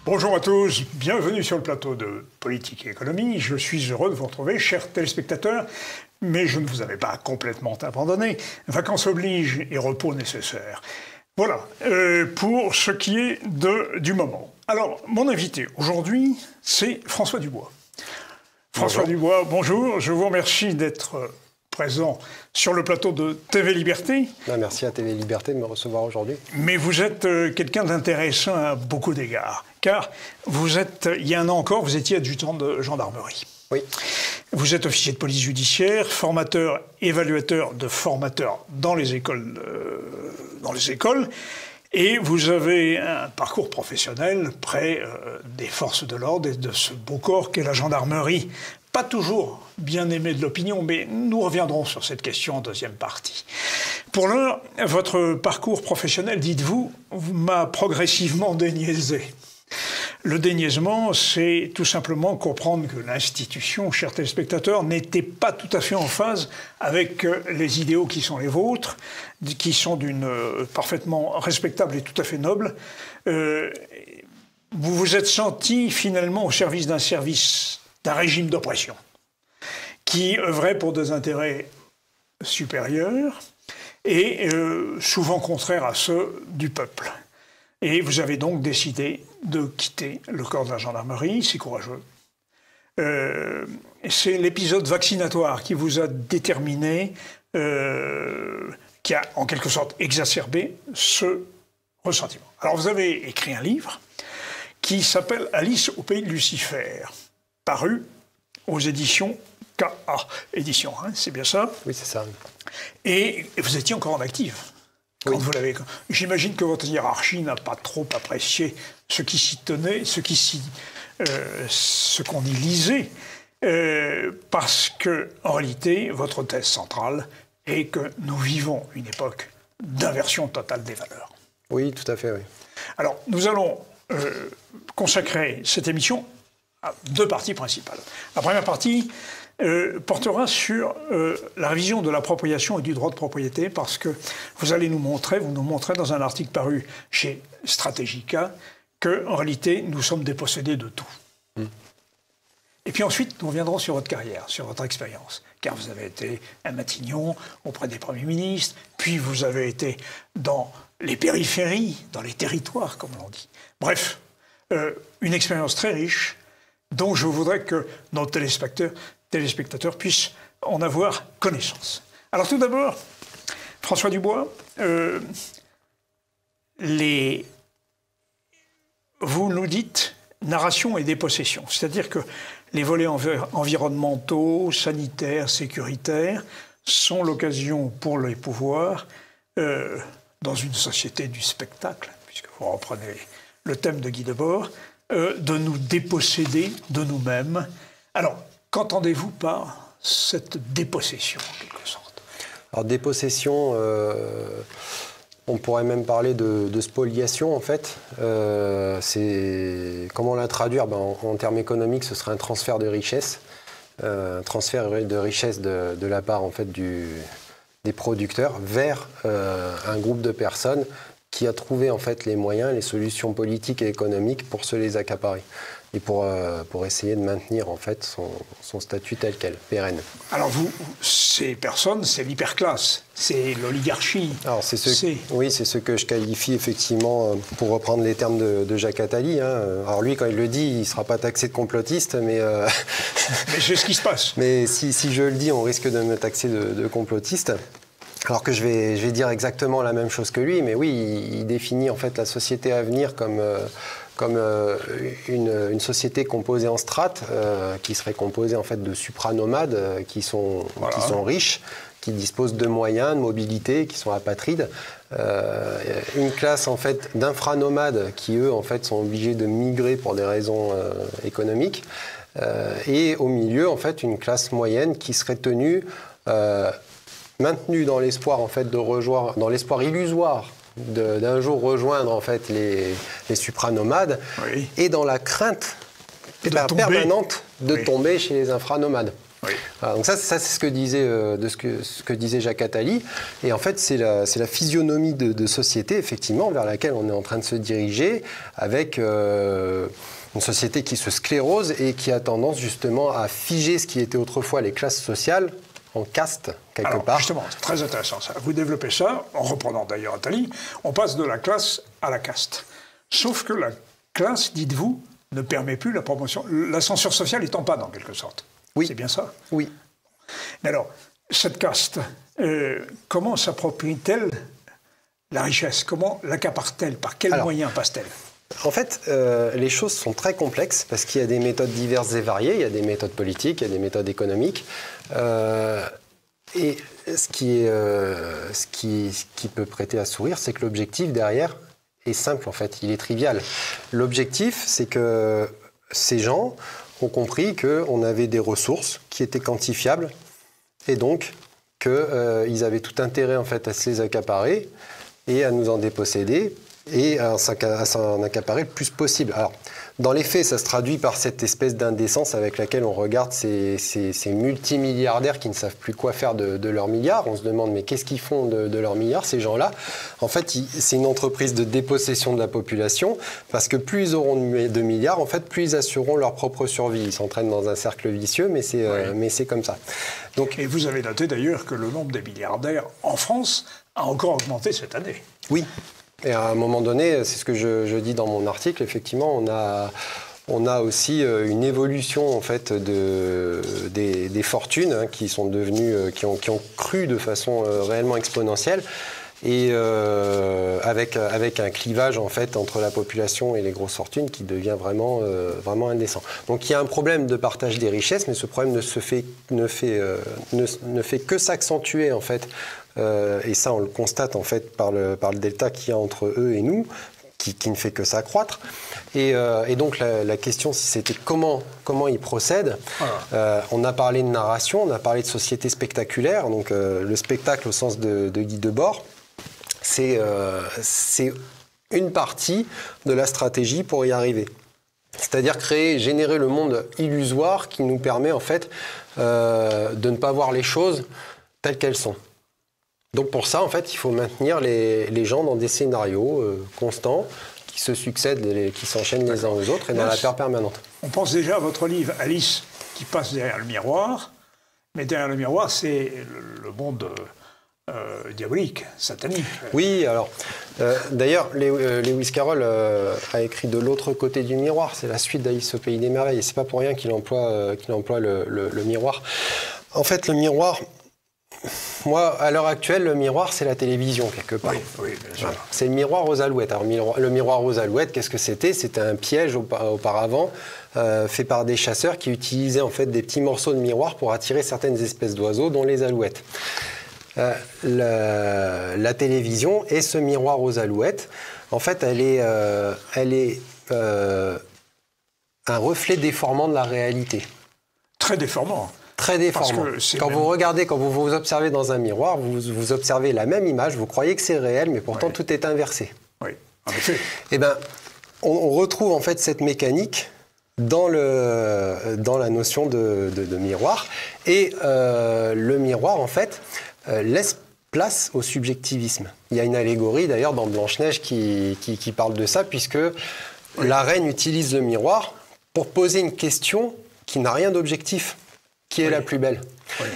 Bonjour à tous, bienvenue sur le plateau de Politique et Économie. Je suis heureux de vous retrouver, chers téléspectateurs, mais je ne vous avais pas complètement abandonné. Vacances oblige et repos nécessaire. Voilà, pour ce qui est du moment. Alors, mon invité aujourd'hui, c'est François Dubois. François Dubois, bonjour, je vous remercie d'être présent sur le plateau de TV Liberté. Merci à TV Liberté de me recevoir aujourd'hui. Mais vous êtes quelqu'un d'intéressant à beaucoup d'égards, car vous êtes, il y a un an encore, vous étiez adjudant de gendarmerie. Oui. Vous êtes officier de police judiciaire, formateur, évaluateur de formateurs dans les écoles, et vous avez un parcours professionnel près des forces de l'ordre et de ce beau corps qu'est la gendarmerie. Pas toujours bien aimé de l'opinion, mais nous reviendrons sur cette question en deuxième partie. Pour l'heure, votre parcours professionnel, dites-vous, m'a progressivement déniaisé. Le déniaisement, c'est tout simplement comprendre que l'institution, chers téléspectateurs, n'était pas tout à fait en phase avec les idéaux qui sont les vôtres, qui sont d'une parfaitement respectable et tout à fait noble. Vous vous êtes senti finalement au service d'un régime d'oppression qui œuvrait pour des intérêts supérieurs et souvent contraires à ceux du peuple. Et vous avez donc décidé de quitter le corps de la gendarmerie, c'est courageux. C'est l'épisode vaccinatoire qui vous a déterminé, qui a en quelque sorte exacerbé ce ressentiment. Alors vous avez écrit un livre qui s'appelle « Alice au pays de Lucifer », paru aux éditions KA. Édition, hein, c'est bien ça? Oui, c'est ça. Et vous étiez encore en active. Quand vous l'avez. J'imagine que votre hiérarchie n'a pas trop apprécié ce qui s'y tenait, ce qu'on y lisait, parce que, en réalité, votre thèse centrale est que nous vivons une époque d'inversion totale des valeurs. Oui, tout à fait, oui. Alors, nous allons consacrer cette émission à deux parties principales. La première partie portera sur la révision de l'appropriation et du droit de propriété, parce que vous nous montrez dans un article paru chez Stratégica qu'en réalité, nous sommes dépossédés de tout. Et puis ensuite, nous reviendrons sur votre carrière, sur votre expérience, car vous avez été à Matignon, auprès des premiers ministres, puis vous avez été dans les périphéries, dans les territoires, comme l'on dit. Bref, une expérience très riche, dont je voudrais que nos téléspectateurs puissent en avoir connaissance. Alors tout d'abord, François Dubois, vous nous dites narration et dépossession, c'est-à-dire que les volets environnementaux, sanitaires, sécuritaires sont l'occasion pour les pouvoirs, dans une société du spectacle, puisque vous reprenez le thème de Guy Debord, de nous déposséder de nous-mêmes. Alors, qu'entendez-vous par cette dépossession, en quelque sorte? Alors, dépossession, on pourrait même parler de spoliation, en fait. Comment la traduire? En termes économiques, ce serait un transfert de richesse. Un transfert de richesse de la part, en fait, des producteurs vers un groupe de personnes qui a trouvé en fait les moyens, les solutions politiques et économiques pour se les accaparer et pour essayer de maintenir en fait son statut tel quel, pérenne. Alors ces personnes, c'est l'hyperclasse, c'est l'oligarchie. Alors c'est ce que je qualifie effectivement, pour reprendre les termes de Jacques Attali. Hein. Alors lui, quand il le dit, il ne sera pas taxé de complotiste, mais... mais c'est ce qui se passe. Mais si je le dis, on risque de me taxer de complotiste. Alors que je vais dire exactement la même chose que lui, mais oui, il définit en fait la société à venir comme une société composée en strates, qui serait composée en fait de supranomades qui sont riches, qui disposent de moyens, de mobilité, qui sont apatrides. Une classe en fait d'infranomades qui eux en fait sont obligés de migrer pour des raisons économiques. Et au milieu en fait une classe moyenne qui serait tenue maintenu dans l'espoir en fait de rejoindre, dans l'espoir illusoire d'un jour rejoindre en fait les supranomades et dans la crainte permanente de tomber chez les infranomades. Oui. Voilà, donc ça c'est ce que disait Jacques Attali. Et en fait, c'est la physionomie de société, effectivement, vers laquelle on est en train de se diriger, avec une société qui se sclérose et qui a tendance justement à figer ce qui était autrefois les classes sociales en caste, quelque part. Justement, c'est très intéressant ça. Vous développez ça, en reprenant d'ailleurs Attali, on passe de la classe à la caste. Sauf que la classe, dites-vous, ne permet plus la promotion. L'ascenseur social est en panne, en quelque sorte. Oui. C'est bien ça? Oui. Mais alors, cette caste, comment s'approprie-t-elle la richesse? Comment l'accapare-t-elle? Par quels moyens passe-t-elle? En fait, les choses sont très complexes parce qu'il y a des méthodes diverses et variées. Il y a des méthodes politiques, il y a des méthodes économiques. Et ce qui peut prêter à sourire, c'est que l'objectif derrière est simple, en fait. Il est trivial. L'objectif, c'est que ces gens ont compris qu'on avait des ressources qui étaient quantifiables et donc qu'ils avaient tout intérêt en fait, à se les accaparer et à nous en déposséder et à s'en accaparer le plus possible. Alors, dans les faits, ça se traduit par cette espèce d'indécence avec laquelle on regarde ces multimilliardaires qui ne savent plus quoi faire de leurs milliards. On se demande, mais qu'est-ce qu'ils font de leurs milliards, ces gens-là? En fait, c'est une entreprise de dépossession de la population, parce que plus ils auront de milliards, en fait, plus ils assureront leur propre survie. Ils s'entraînent dans un cercle vicieux, mais c'est comme ça. Donc, et vous avez noté d'ailleurs que le nombre des milliardaires en France a encore augmenté cette année. Oui. Et à un moment donné, c'est ce que je dis dans mon article, effectivement, on a aussi une évolution en fait des fortunes hein, qui sont devenues, qui ont cru de façon réellement exponentielle, et avec un clivage en fait entre la population et les grosses fortunes qui devient vraiment indécent. Donc il y a un problème de partage des richesses, mais ce problème ne fait que s'accentuer en fait. Et ça, on le constate en fait par le delta qu'il y a entre eux et nous, qui ne fait que s'accroître. Et donc la question, si c'était comment ils procèdent, on a parlé de narration, on a parlé de société spectaculaire, donc le spectacle au sens de Guy Debord, c'est une partie de la stratégie pour y arriver. C'est-à-dire générer le monde illusoire qui nous permet en fait de ne pas voir les choses telles qu'elles sont. Donc pour ça, en fait, il faut maintenir les gens dans des scénarios constants, qui se succèdent, qui s'enchaînent les uns aux autres et dans la peur permanente. On pense déjà à votre livre, Alice, qui passe derrière le miroir, mais derrière le miroir, c'est le monde diabolique, satanique. Oui, alors, d'ailleurs, Lewis Carroll a écrit De l'autre côté du miroir, c'est la suite d'Alice au pays des merveilles, et c'est pas pour rien qu'il emploie le miroir. En fait, le miroir... Moi, à l'heure actuelle, le miroir, c'est la télévision, quelque part. Oui, bien sûr. Voilà. C'est le miroir aux alouettes. Alors, le miroir aux alouettes, qu'est-ce que c'était? C'était un piège auparavant fait par des chasseurs qui utilisaient en fait des petits morceaux de miroir pour attirer certaines espèces d'oiseaux, dont les alouettes. La télévision et ce miroir aux alouettes, en fait, elle est un reflet déformant de la réalité. Très déformant. Très déformant. Quand vous vous observez dans un miroir, vous observez la même image, vous croyez que c'est réel, mais pourtant tout est inversé. Oui, en effet. Eh bien, on retrouve en fait cette mécanique dans la notion de miroir. Et le miroir, en fait, laisse place au subjectivisme. Il y a une allégorie d'ailleurs dans Blanche-Neige qui parle de ça, puisque la reine utilise le miroir pour poser une question qui n'a rien d'objectif. Qui est la plus belle?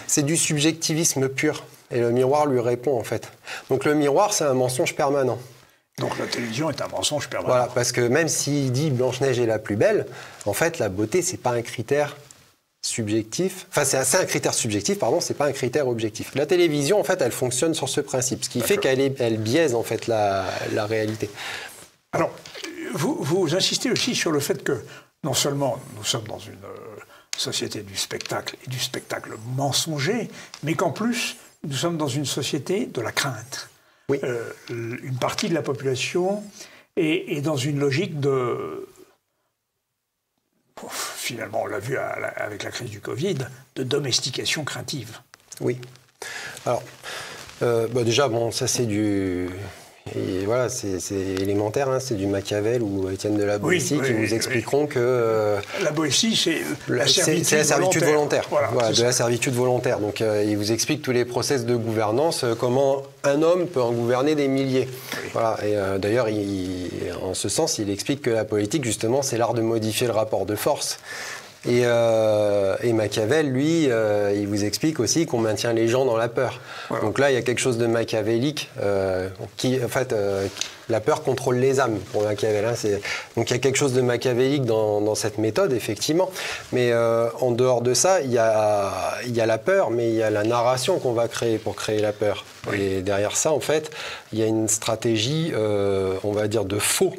C'est du subjectivisme pur. Et le miroir lui répond, en fait. Donc le miroir, c'est un mensonge permanent. Donc la télévision est un mensonge permanent. Voilà, parce que même s'il dit Blanche-Neige est la plus belle, en fait, la beauté, c'est pas un critère subjectif. Enfin, c'est un critère subjectif, pardon, c'est pas un critère objectif. La télévision, en fait, elle fonctionne sur ce principe, ce qui fait qu'elle biaise, en fait, la réalité. Alors, vous insistez aussi sur le fait que, non seulement nous sommes dans une société du spectacle et du spectacle mensonger, mais qu'en plus, nous sommes dans une société de la crainte. Oui. Une partie de la population est dans une logique de... Finalement, on l'a vu avec la crise du Covid, de domestication craintive. Oui. Alors, déjà, bon, ça c'est du... Et voilà, c'est élémentaire, hein, c'est du Machiavel ou Étienne de la Boétie qui vous expliqueront que... la Boétie, c'est la servitude volontaire. Voilà, de la servitude volontaire. Donc il vous explique tous les process de gouvernance, comment un homme peut en gouverner des milliers. Oui. Voilà. Et d'ailleurs, en ce sens, il explique que la politique, justement, c'est l'art de modifier le rapport de force. Et Machiavel, lui, il vous explique aussi qu'on maintient les gens dans la peur. Voilà. Donc là, il y a quelque chose de machiavélique qui, en fait, la peur contrôle les âmes pour Machiavel. Hein, donc il y a quelque chose de machiavélique dans cette méthode, effectivement. Mais en dehors de ça, il y a la peur, mais il y a la narration qu'on va créer pour créer la peur. Oui. Et derrière ça, en fait, il y a une stratégie, on va dire, de faux.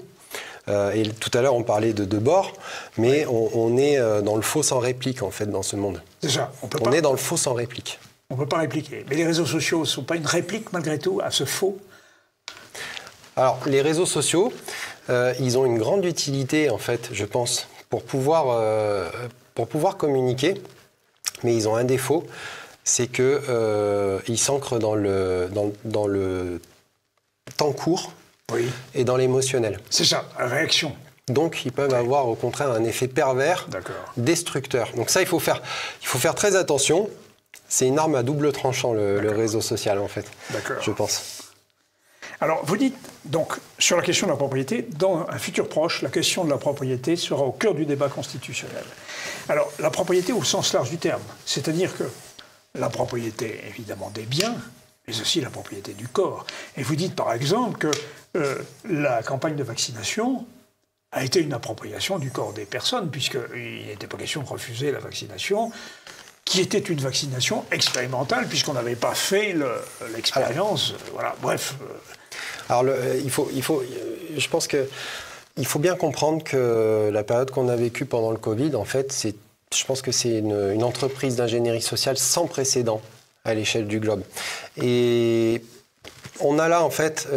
Et tout à l'heure, on parlait de Debord, mais on est dans le faux sans réplique, en fait, dans ce monde. C'est ça. On est dans le faux sans réplique. On ne peut pas répliquer. Mais les réseaux sociaux ne sont pas une réplique, malgré tout, à ce faux? Alors, les réseaux sociaux, ils ont une grande utilité, en fait, je pense, pour pouvoir communiquer, mais ils ont un défaut, c'est qu'ils s'ancrent dans le temps court. Oui. Et dans l'émotionnel. C'est ça, la réaction. Donc, ils peuvent avoir, au contraire, un effet pervers, destructeur. Donc ça, il faut faire très attention. C'est une arme à double tranchant, le réseau social, en fait, je pense. Alors, vous dites, donc, sur la question de la propriété, dans un futur proche, la question de la propriété sera au cœur du débat constitutionnel. Alors, la propriété au sens large du terme, c'est-à-dire que la propriété, évidemment, des biens, mais aussi la propriété du corps. Et vous dites, par exemple, que la campagne de vaccination a été une appropriation du corps des personnes, puisqu'il n'était pas question de refuser la vaccination, qui était une vaccination expérimentale, puisqu'on n'avait pas fait l'expérience. Voilà, bref. Alors, je pense qu'il faut bien comprendre que la période qu'on a vécue pendant le Covid, en fait, je pense que c'est une entreprise d'ingénierie sociale sans précédent à l'échelle du globe. Et on a là, en fait,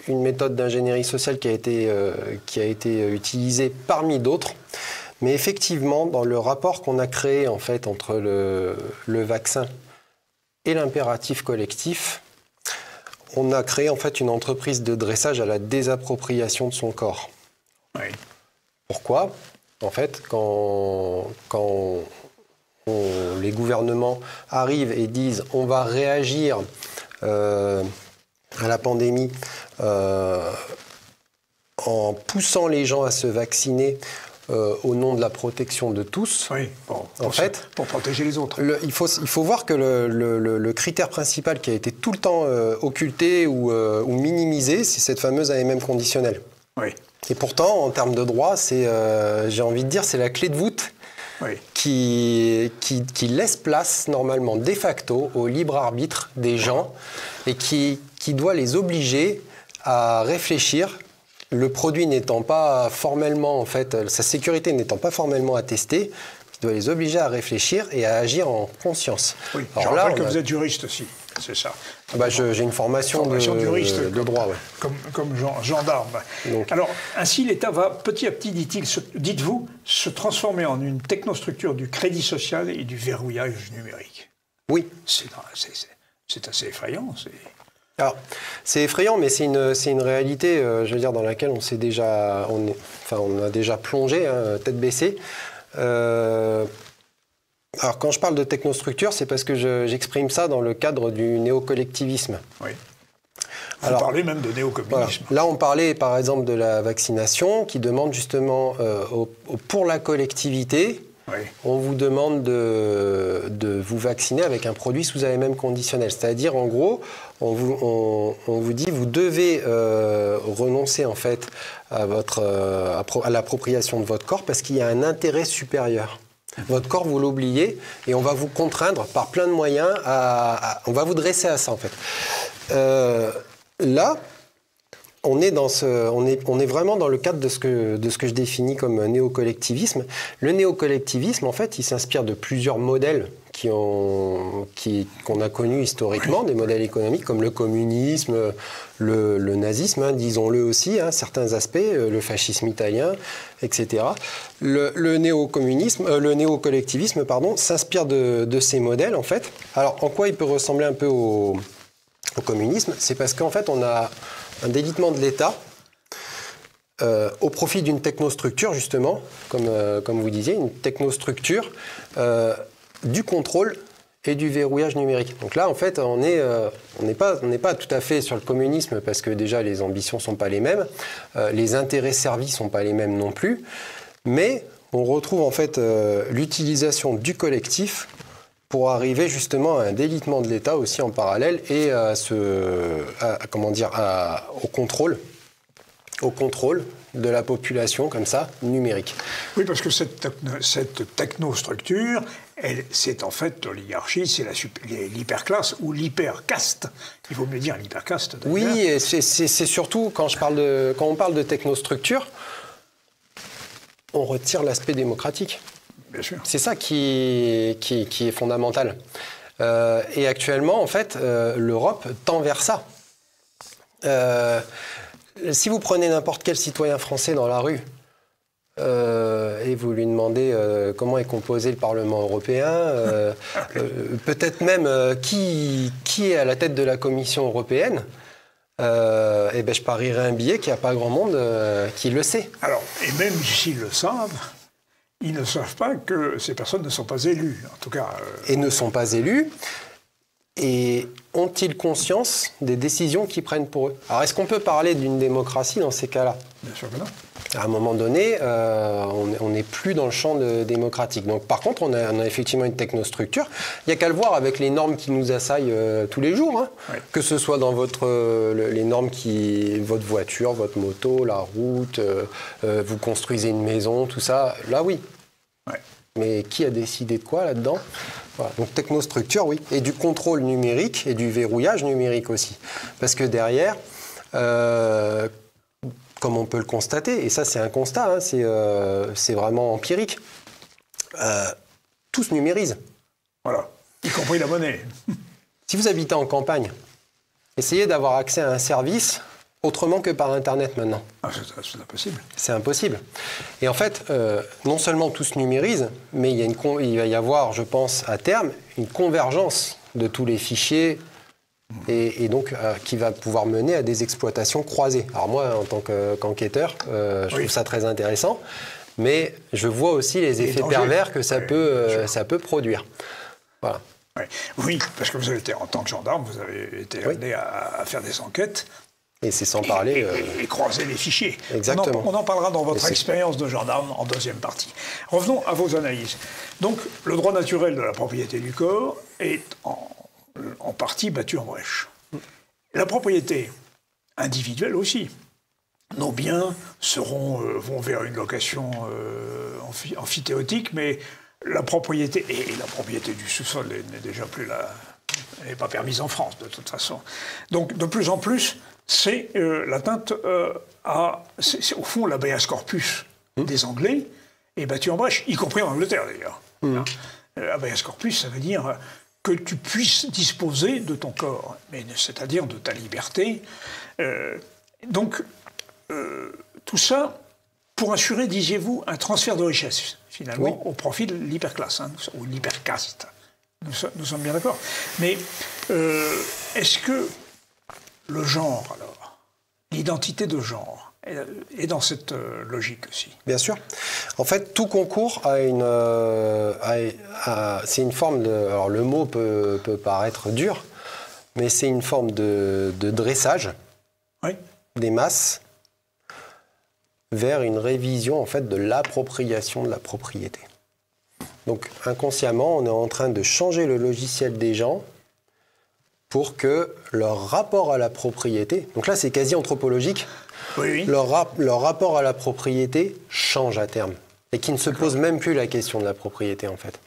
une méthode d'ingénierie sociale qui a été utilisée parmi d'autres. Mais effectivement, dans le rapport qu'on a créé, en fait, entre le vaccin et l'impératif collectif, on a créé, en fait, une entreprise de dressage à la désappropriation de son corps. Oui. Pourquoi ? En fait, quand les gouvernements arrivent et disent « on va réagir à la pandémie en poussant les gens à se vacciner au nom de la protection de tous ». Oui, pour protéger les autres. Il faut voir que le critère principal qui a été tout le temps occulté ou minimisé, c'est cette fameuse AMM conditionnelle. Oui. Et pourtant, en termes de droit, j'ai envie de dire, c'est la clé de voûte. Oui. Qui laisse place normalement de facto au libre arbitre des gens et qui doit les obliger à réfléchir, le produit n'étant pas formellement, en fait, sa sécurité n'étant pas formellement attestée, qui doit les obliger à réfléchir et à agir en conscience. Oui, je rappelle que vous êtes juriste aussi, c'est ça. J'ai une formation de juriste, de droit. Ouais. Comme gendarme. Donc. Alors, ainsi, l'État va petit à petit, dites-vous, se transformer en une technostructure du crédit social et du verrouillage numérique. Oui. C'est assez effrayant. Alors, c'est effrayant, mais c'est une réalité, je veux dire, dans laquelle on a déjà plongé, hein, tête baissée. Alors, quand je parle de technostructure, c'est parce que j'exprime ça dans le cadre du néocollectivisme. Oui. Vous parlez même de néocommunisme. Voilà. Là, on parlait, par exemple, de la vaccination, qui demande justement, pour la collectivité, oui. On vous demande de vous vacciner avec un produit sous AMM conditionnel. C'est-à-dire, en gros, on vous dit, vous devez renoncer, en fait, à l'appropriation de votre corps parce qu'il y a un intérêt supérieur. Votre corps, vous l'oubliez et on va vous contraindre par plein de moyens on va vous dresser à ça, en fait. Là, on est vraiment dans le cadre de ce que je définis comme néocollectivisme. Le néocollectivisme, en fait, il s'inspire de plusieurs modèles qu'on a connus historiquement, des modèles économiques comme le communisme, le nazisme, hein, disons-le aussi, hein, certains aspects, le fascisme italien, etc. Le néocollectivisme, s'inspire de ces modèles, en fait. Alors, en quoi il peut ressembler un peu au au communisme, c'est parce qu'en fait, on a un délitement de l'État au profit d'une technostructure, justement, comme vous disiez, une technostructure du contrôle et du verrouillage numérique. Donc là, en fait, on n'est pas tout à fait sur le communisme parce que déjà, les ambitions ne sont pas les mêmes, les intérêts servis ne sont pas les mêmes non plus, mais on retrouve en fait l'utilisation du collectif pour arriver justement à un délitement de l'État aussi en parallèle et au contrôle de la population comme ça, numérique. Oui, parce que cette technostructure, c'est en fait l'oligarchie, c'est l'hyperclasse ou l'hypercaste. Il vaut mieux dire l'hypercaste. Oui, et c'est surtout quand on parle de technostructure, on retire l'aspect démocratique. Bien sûr. C'est ça qui est fondamental. Et actuellement, en fait, l'Europe tend vers ça. Si vous prenez n'importe quel citoyen français dans la rue et vous lui demandez comment est composé le Parlement européen, peut-être même qui est à la tête de la Commission européenne, je parierais un billet qu'il n'y a pas grand monde qui le sait. Alors, et même s'ils le savent, ils ne savent pas que ces personnes ne sont pas élues, en tout cas. Et ne sont pas élus. Et ont-ils conscience des décisions qu'ils prennent pour eux? Alors, est-ce qu'on peut parler d'une démocratie dans ces cas-là? Bien sûr que non. À un moment donné, on n'est plus dans le champ démocratique. Donc, par contre, on a effectivement une technostructure. Il n'y a qu'à le voir avec les normes qui nous assaillent tous les jours. Hein. Oui. Que ce soit dans les normes votre voiture, votre moto, la route, vous construisez une maison, tout ça. Là, oui. Ouais. Mais qui a décidé de quoi là-dedans? Voilà. Donc technostructure, oui. Et du contrôle numérique et du verrouillage numérique aussi. Parce que derrière, comme on peut le constater, et ça c'est un constat, hein, c'est vraiment empirique, tout se numérise. Voilà, y compris la monnaie. Si vous habitez en campagne, essayez d'avoir accès à un service autrement que par Internet maintenant. Ah, c'est impossible. C'est impossible. Et en fait, non seulement tout se numérise, mais il va y avoir, je pense, à terme, une convergence de tous les fichiers et donc qui va pouvoir mener à des exploitations croisées. Alors moi, en tant qu'enquêteur, je trouve ça très intéressant, mais je vois aussi les effets pervers que ça peut produire. Voilà. Oui, parce que vous avez été, en tant que gendarme, vous avez été amené à faire des enquêtes. Et c'est sans parler... Et croiser les fichiers. Exactement. On en parlera dans votre expérience de gendarme en deuxième partie. Revenons à vos analyses. Donc, le droit naturel de la propriété du corps est en partie battu en brèche. La propriété individuelle aussi. Nos biens vont vers une location amphithéotique, mais la propriété, et la propriété du sous-sol n'est déjà plus là, elle n'est pas permise en France de toute façon. Donc, de plus en plus, c'est l'atteinte c'est au fond l'habeas corpus des Anglais est battu en brèche, y compris en Angleterre d'ailleurs. Habeas corpus, ça veut dire que tu puisses disposer de ton corps, c'est-à-dire de ta liberté. Donc, tout ça pour assurer, disiez-vous, un transfert de richesse, finalement, au profit de l'hyperclasse, ou l'hypercaste. Nous sommes bien d'accord. Mais est-ce que le genre, alors, l'identité de genre, est dans cette logique aussi? Bien sûr. En fait, tout concourt à c'est une forme de... Alors, le mot peut paraître dur, mais c'est une forme de dressage des masses vers une révision, en fait, de l'appropriation de la propriété. Donc, inconsciemment, on est en train de changer le logiciel des gens pour que leur rapport à la propriété, donc là c'est quasi anthropologique, leur rapport à la propriété change à terme et qui ne se pose même plus la question de la propriété en fait.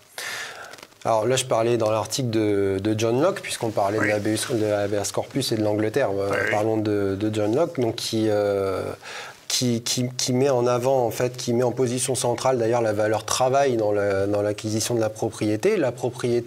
Alors là je parlais dans l'article de John Locke, puisqu'on parlait de l'habeas corpus et de l'Angleterre, parlons de John Locke, donc qui qui met en avant, en fait, qui met en position centrale d'ailleurs la valeur travail dans l'acquisition de la propriété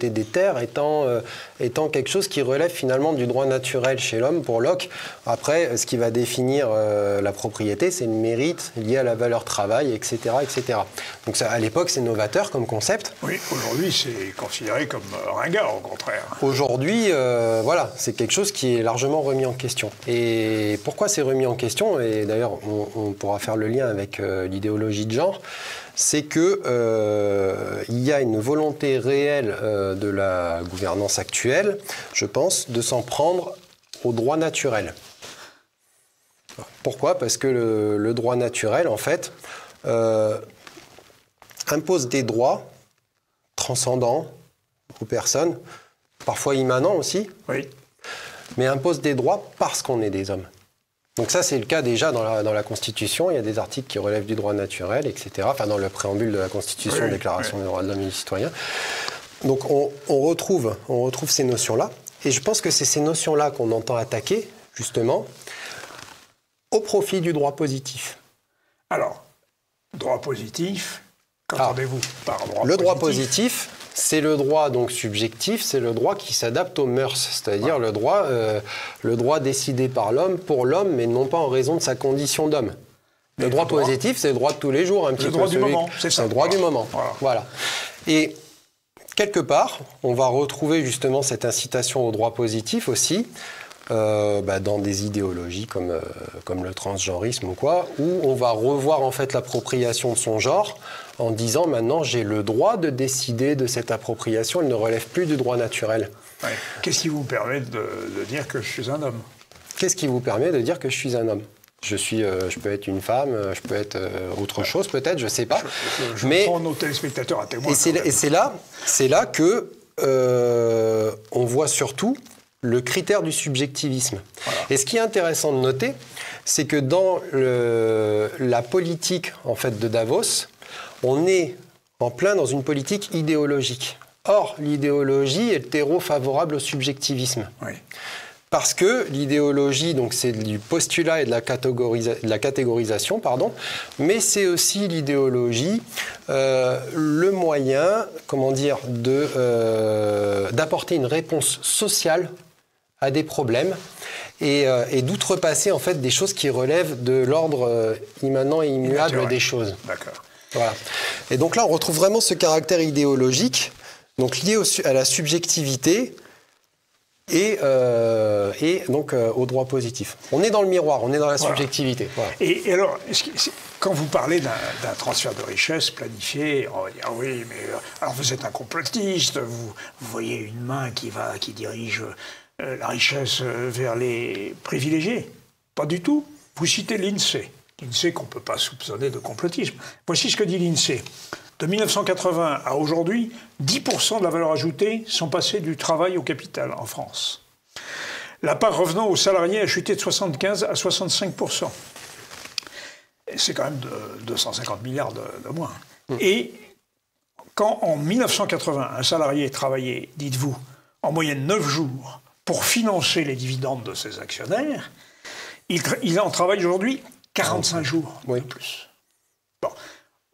des terres étant quelque chose qui relève finalement du droit naturel chez l'homme pour Locke. Après, ce qui va définir la propriété, c'est le mérite lié à la valeur travail, etc. etc. Donc ça, à l'époque, c'est novateur comme concept. Oui, aujourd'hui, c'est considéré comme ringard, au contraire. Aujourd'hui, voilà, c'est quelque chose qui est largement remis en question. Et pourquoi c'est remis en question? Et d'ailleurs, on pourra faire le lien avec l'idéologie de genre. C'est qu'il y a une volonté réelle de la gouvernance actuelle, je pense, de s'en prendre au droit naturel. Pourquoi? Parce que le droit naturel, en fait, impose des droits transcendants aux personnes, parfois immanents aussi, oui, mais impose des droits parce qu'on est des hommes. Donc ça, c'est le cas déjà dans la Constitution. Il y a des articles qui relèvent du droit naturel, etc. Enfin, dans le préambule de la Constitution, oui, Déclaration oui. des droits de l'homme et du citoyen. Donc on retrouve ces notions-là. Et je pense que c'est ces notions-là qu'on entend attaquer, justement, au profit du droit positif. Alors, droit positif, qu'entendez-vous par droit positif? Le droit positif, c'est le droit donc subjectif, c'est le droit qui s'adapte aux mœurs, c'est-à-dire le droit décidé par l'homme pour l'homme, mais non pas en raison de sa condition d'homme. Le droit positif, c'est le droit de tous les jours, un petit peu. Le droit du moment, c'est ça. C'est le droit du moment. Voilà. Et quelque part, on va retrouver justement cette incitation au droit positif aussi, dans des idéologies comme le transgenrisme ou quoi, où on va revoir en fait l'appropriation de son genre en disant maintenant j'ai le droit de décider de cette appropriation, elle ne relève plus du droit naturel. Ouais. Qu'est-ce qui vous permet de dire que je suis un homme? Qu'est-ce qui vous permet de dire que je suis un homme? Je peux être une femme, je peux être autre chose peut-être, je ne sais pas. Je prends nos téléspectateurs à témoin. Et c'est là que on voit surtout le critère du subjectivisme. Voilà. Et ce qui est intéressant de noter, c'est que dans la politique en fait, de Davos, on est en plein dans une politique idéologique. Or, l'idéologie est le terreau favorable au subjectivisme. Oui. Parce que l'idéologie, donc c'est du postulat et de la catégorisation, pardon, mais c'est aussi l'idéologie, le moyen, d'apporter une réponse sociale à des problèmes et d'outrepasser en fait des choses qui relèvent de l'ordre immanent et immuable des choses. D'accord. Voilà. Et donc là, on retrouve vraiment ce caractère idéologique, donc lié à la subjectivité et donc au droit positif. On est dans le miroir, on est dans la subjectivité. Voilà. Et alors, quand vous parlez d'un transfert de richesse planifié, on va dire oui, mais alors vous êtes un complotiste, vous voyez une main qui dirige la richesse vers les privilégiés. Pas du tout. Vous citez l'INSEE. L'INSEE qu'on ne peut pas soupçonner de complotisme. Voici ce que dit l'INSEE. De 1980 à aujourd'hui, 10% de la valeur ajoutée sont passés du travail au capital en France. La part revenant aux salariés a chuté de 75 à 65%. C'est quand même de 250 milliards de moins. Et quand en 1980, un salarié travaillait, dites-vous, en moyenne 9 jours pour financer les dividendes de ses actionnaires, il en travaille aujourd'hui 45 jours de plus. Bon,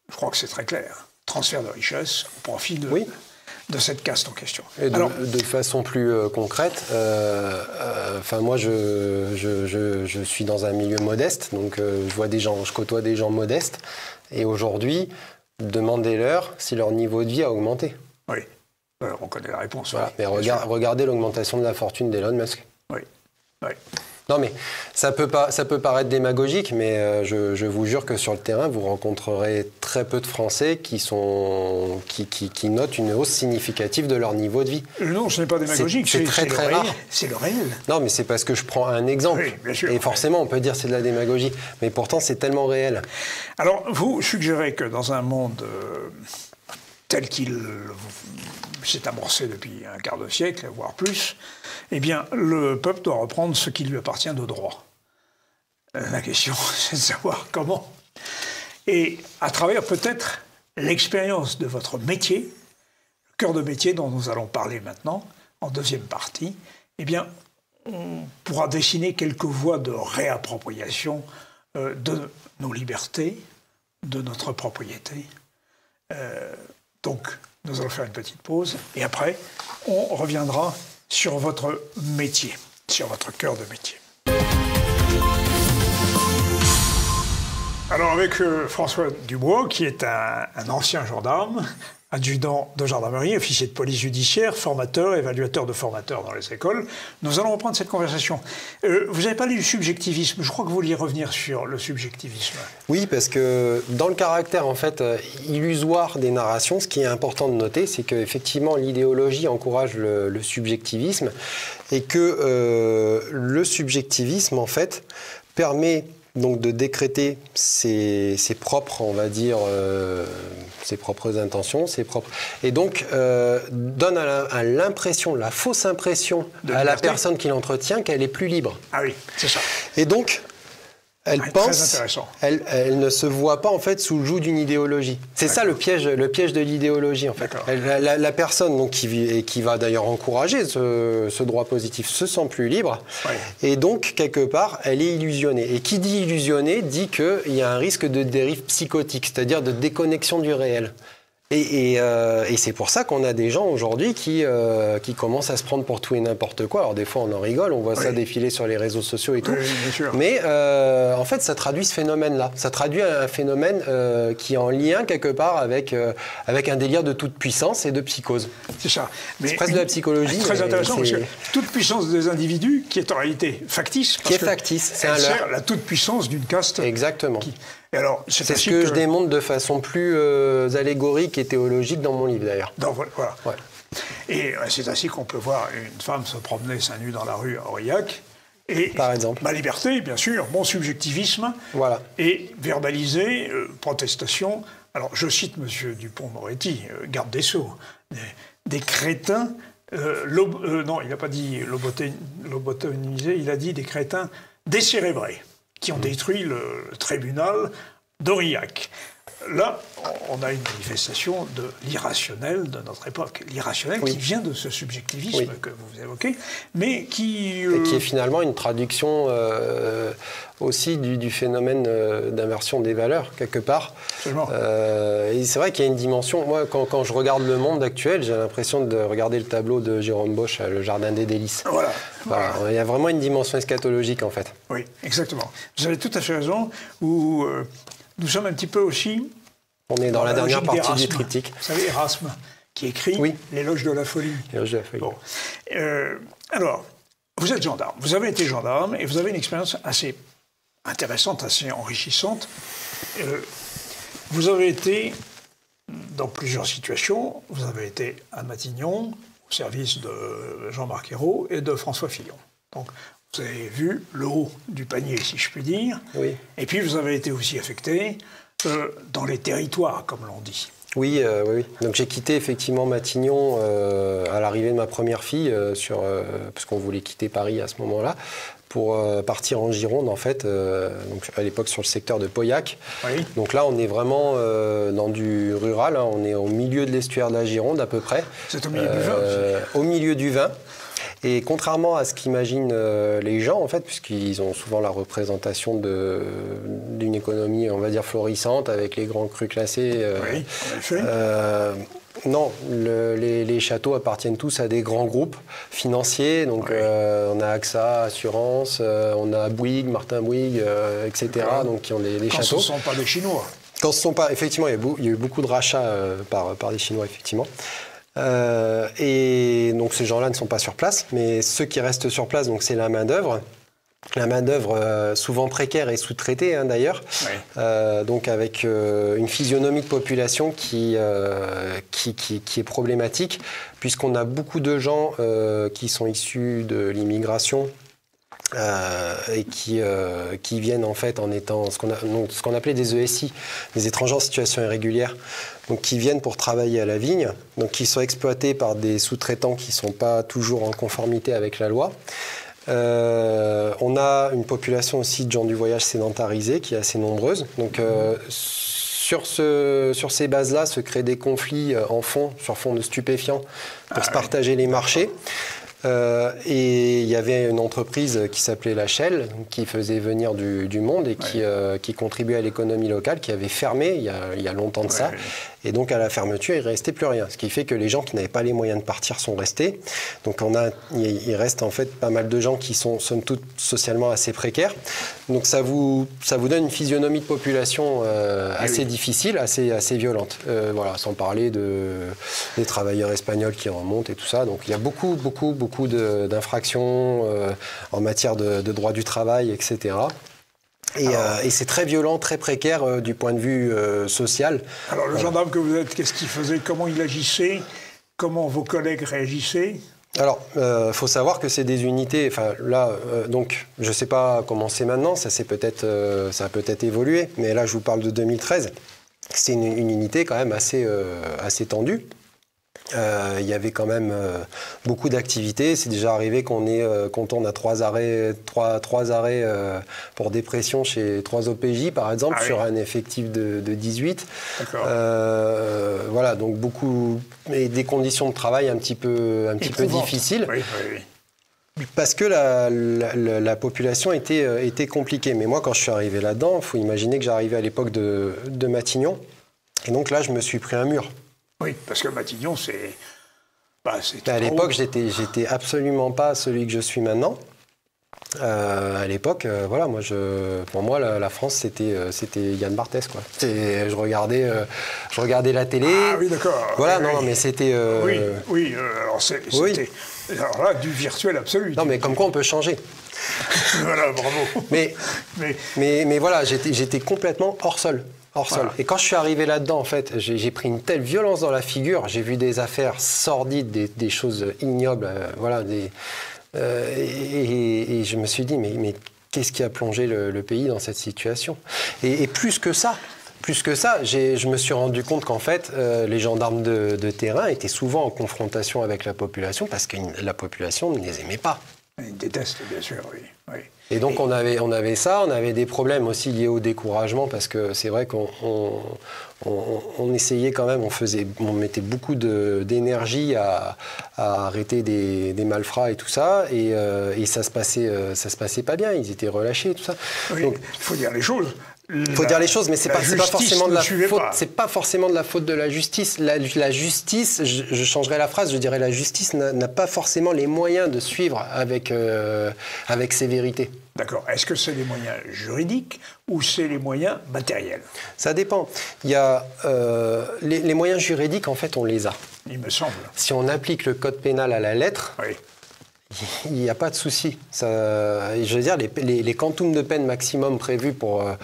je crois que c'est très clair. Transfert de richesse au profit de cette caste en question. Et de façon plus concrète, moi je suis dans un milieu modeste, donc je côtoie des gens modestes, et aujourd'hui, demandez-leur si leur niveau de vie a augmenté. Oui, on connaît la réponse. Voilà. Mais regardez l'augmentation de la fortune d'Elon Musk. Oui, oui. Non, mais ça peut paraître démagogique, mais je vous jure que sur le terrain, vous rencontrerez très peu de Français qui notent une hausse significative de leur niveau de vie. Non, ce n'est pas démagogique, c'est très rare. C'est le réel. Non, mais c'est parce que je prends un exemple. Oui, bien sûr. Et forcément, on peut dire que c'est de la démagogie, mais pourtant, c'est tellement réel. Alors, vous suggérez que dans un monde tel qu'il s'est amorcé depuis un quart de siècle, voire plus, eh bien, le peuple doit reprendre ce qui lui appartient de droit. La question, c'est de savoir comment. Et à travers peut-être l'expérience de votre métier, le cœur de métier dont nous allons parler maintenant, en deuxième partie, eh bien, on pourra dessiner quelques voies de réappropriation de nos libertés, de notre propriété. Donc, nous allons faire une petite pause et après, on reviendra sur votre métier, sur votre cœur de métier. Alors, avec François Dubois, qui est un ancien gendarme, adjudant de gendarmerie, officier de police judiciaire, formateur, évaluateur de formateurs dans les écoles. Nous allons reprendre cette conversation. Vous n'avez parlé du subjectivisme. Je crois que vous vouliez revenir sur le subjectivisme. Oui, parce que dans le caractère en fait illusoire des narrations, ce qui est important de noter, c'est qu'effectivement l'idéologie encourage le subjectivisme et que le subjectivisme en fait permet donc de décréter ses propres, on va dire, ses propres intentions, et donc donne à l'impression, la fausse impression à la personne qui l'entretient qu'elle est plus libre. Ah oui, c'est ça. Et donc, elle pense, elle ne se voit pas en fait sous le joug d'une idéologie. C'est ça le piège de l'idéologie en fait. La personne donc, qui va d'ailleurs encourager ce droit positif se sent plus libre et donc quelque part elle est illusionnée. Et qui dit illusionnée dit qu'il y a un risque de dérive psychotique, c'est-à-dire de déconnexion du réel. Et c'est pour ça qu'on a des gens aujourd'hui qui commencent à se prendre pour tout et n'importe quoi. Alors des fois on en rigole, on voit ça défiler sur les réseaux sociaux et tout. Oui, bien sûr. Mais en fait ça traduit ce phénomène-là. Ça traduit un phénomène qui est en lien quelque part avec un délire de toute puissance et de psychose. C'est ça. C'est presque de la psychologie. C'est très intéressant parce que toute puissance des individus qui est en réalité factice. Qui est factice. C'est la toute puissance d'une caste. Exactement. C'est ce que je démontre de façon plus allégorique et théologique dans mon livre d'ailleurs. Voilà. Ouais. Et c'est ainsi qu'on peut voir une femme se promener seins nus dans la rue à Aurillac. Et par exemple. Ma liberté, bien sûr, mon subjectivisme. Voilà. Et verbaliser, protestation. Alors je cite M. Dupond-Moretti, garde des Sceaux. Des crétins. Non, il n'a pas dit lobotomisés, il a dit des crétins décérébrés qui ont détruit le tribunal d'Aurillac. Là, on a une manifestation de l'irrationnel de notre époque. L'irrationnel qui vient de ce subjectivisme que vous évoquez, mais qui... Et qui est finalement une traduction aussi du phénomène d'inversion des valeurs, quelque part. Absolument. Et c'est vrai qu'il y a une dimension... Moi, quand je regarde le monde actuel, j'ai l'impression de regarder le tableau de Jérôme Bosch, Le Jardin des délices. Voilà. Il y a vraiment une dimension eschatologique, en fait. Oui, exactement. Vous avez tout à fait raison, où... Nous sommes un petit peu aussi... On est dans la dernière partie du triptyque. Vous savez, Erasme, qui écrit L'éloge de la folie. L'éloge de la folie. Bon. Alors, vous êtes gendarme. Vous avez été gendarme et vous avez une expérience assez intéressante, assez enrichissante. Vous avez été dans plusieurs situations. Vous avez été à Matignon, au service de Jean-Marc Ayrault et de François Fillon. Donc, vous avez vu le haut du panier, si je puis dire. Oui. Et puis, vous avez été aussi affecté dans les territoires, comme l'on dit. Oui. Donc, j'ai quitté effectivement Matignon à l'arrivée de ma première fille, parce qu'on voulait quitter Paris à ce moment-là, pour partir en Gironde, en fait, donc à l'époque sur le secteur de Pauillac. Oui. Donc là, on est vraiment dans du rural, hein, on est au milieu de l'estuaire de la Gironde, à peu près. C'est au milieu du vin aussi. Au milieu du vin. Et contrairement à ce qu'imaginent les gens, en fait, puisqu'ils ont souvent la représentation d'une économie, on va dire, florissante, avec les grands crus classés. Oui, en effet. Non, les châteaux appartiennent tous à des grands groupes financiers. Donc, on a AXA, Assurance, on a Bouygues, Martin Bouygues, etc. Donc, qui ont des châteaux. Quand ce ne sont pas des Chinois. Quand ce ne sont pas... Effectivement, il y a eu beaucoup de rachats par des Chinois, effectivement. Et donc ces gens-là ne sont pas sur place, mais ceux qui restent sur place, donc c'est la main-d'œuvre. La main-d'œuvre souvent précaire et sous-traitée, hein, d'ailleurs, donc avec une physionomie de population qui est problématique, puisqu'on a beaucoup de gens qui sont issus de l'immigration. Et qui viennent en fait en étant ce qu'on appelait des ESI, des étrangers en situation irrégulière, donc qui viennent pour travailler à la vigne, donc qui sont exploités par des sous-traitants qui ne sont pas toujours en conformité avec la loi. On a une population aussi de gens du voyage sédentarisés qui est assez nombreuse. Donc sur ces bases-là se créent des conflits sur fond de stupéfiants pour se partager les marchés. Et il y avait une entreprise qui s'appelait La Shell, qui faisait venir du monde et qui contribuait à l'économie locale, qui avait fermé il y a longtemps de ça. Et donc à la fermeture, il ne restait plus rien. Ce qui fait que les gens qui n'avaient pas les moyens de partir sont restés. Donc il reste en fait pas mal de gens qui sont somme toute socialement assez précaires. Donc ça vous donne une physionomie de population assez difficile, assez violente. Voilà, sans parler des travailleurs espagnols qui remontent et tout ça. Donc il y a beaucoup d'infractions en matière de droit du travail, etc. Et c'est très violent, très précaire du point de vue social. Alors le gendarme que vous êtes, qu'est-ce qu'il faisait? Comment il agissait? Comment vos collègues réagissaient? Alors, faut savoir que c'est des unités. Enfin, là, donc, je sais pas comment c'est maintenant. Ça a peut-être évolué. Mais là, je vous parle de 2013. C'est une unité quand même assez tendue. Il y avait quand même beaucoup d'activités. C'est déjà arrivé qu'on tourne à 3 arrêts pour dépression chez 3 OPJ, par exemple, sur un effectif de 18. Voilà, donc beaucoup, et des conditions de travail un petit peu difficiles. Parce que la population était compliquée. Mais moi, quand je suis arrivé là-dedans, il faut imaginer que j'arrivais à l'époque de Matignon. Et donc là, je me suis pris un mur. Oui, parce que Matignon, c'est... à l'époque, j'étais absolument pas celui que je suis maintenant. À l'époque, voilà, pour moi, la France, c'était Yann Barthès, quoi. Je regardais la télé. Ah oui, d'accord. Voilà, non, mais c'était... alors c'était... Alors là, du virtuel absolu. Non, mais comme quoi on peut changer. Voilà, bravo. Mais voilà, j'étais complètement hors sol. Voilà. Et quand je suis arrivé là-dedans, en fait, j'ai pris une telle violence dans la figure. J'ai vu des affaires sordides, des choses ignobles, voilà. Et je me suis dit, mais qu'est-ce qui a plongé le pays dans cette situation? Et plus que ça, je me suis rendu compte qu'en fait, les gendarmes de terrain étaient souvent en confrontation avec la population parce que la population ne les aimait pas. Ils détestent, bien sûr, oui. Et donc on avait ça, on avait des problèmes aussi liés au découragement parce que c'est vrai qu'on essayait quand même, on mettait beaucoup d'énergie à arrêter des malfrats et tout ça, et ça se passait pas bien, ils étaient relâchés et tout ça. Oui, donc il faut dire les choses. Il faut dire les choses, mais c'est pas forcément de la faute. C'est pas forcément de la faute de la justice. La justice, je changerais la phrase, je dirais la justice n'a pas forcément les moyens de suivre avec sévérité. D'accord. Est-ce que c'est les moyens juridiques ou c'est les moyens matériels? Ça dépend. Il y a les moyens juridiques, en fait, on les a. Il me semble. Si on applique le code pénal à la lettre. Oui. Il n'y a pas de souci. Je veux dire, les quantums de peine maximum prévus il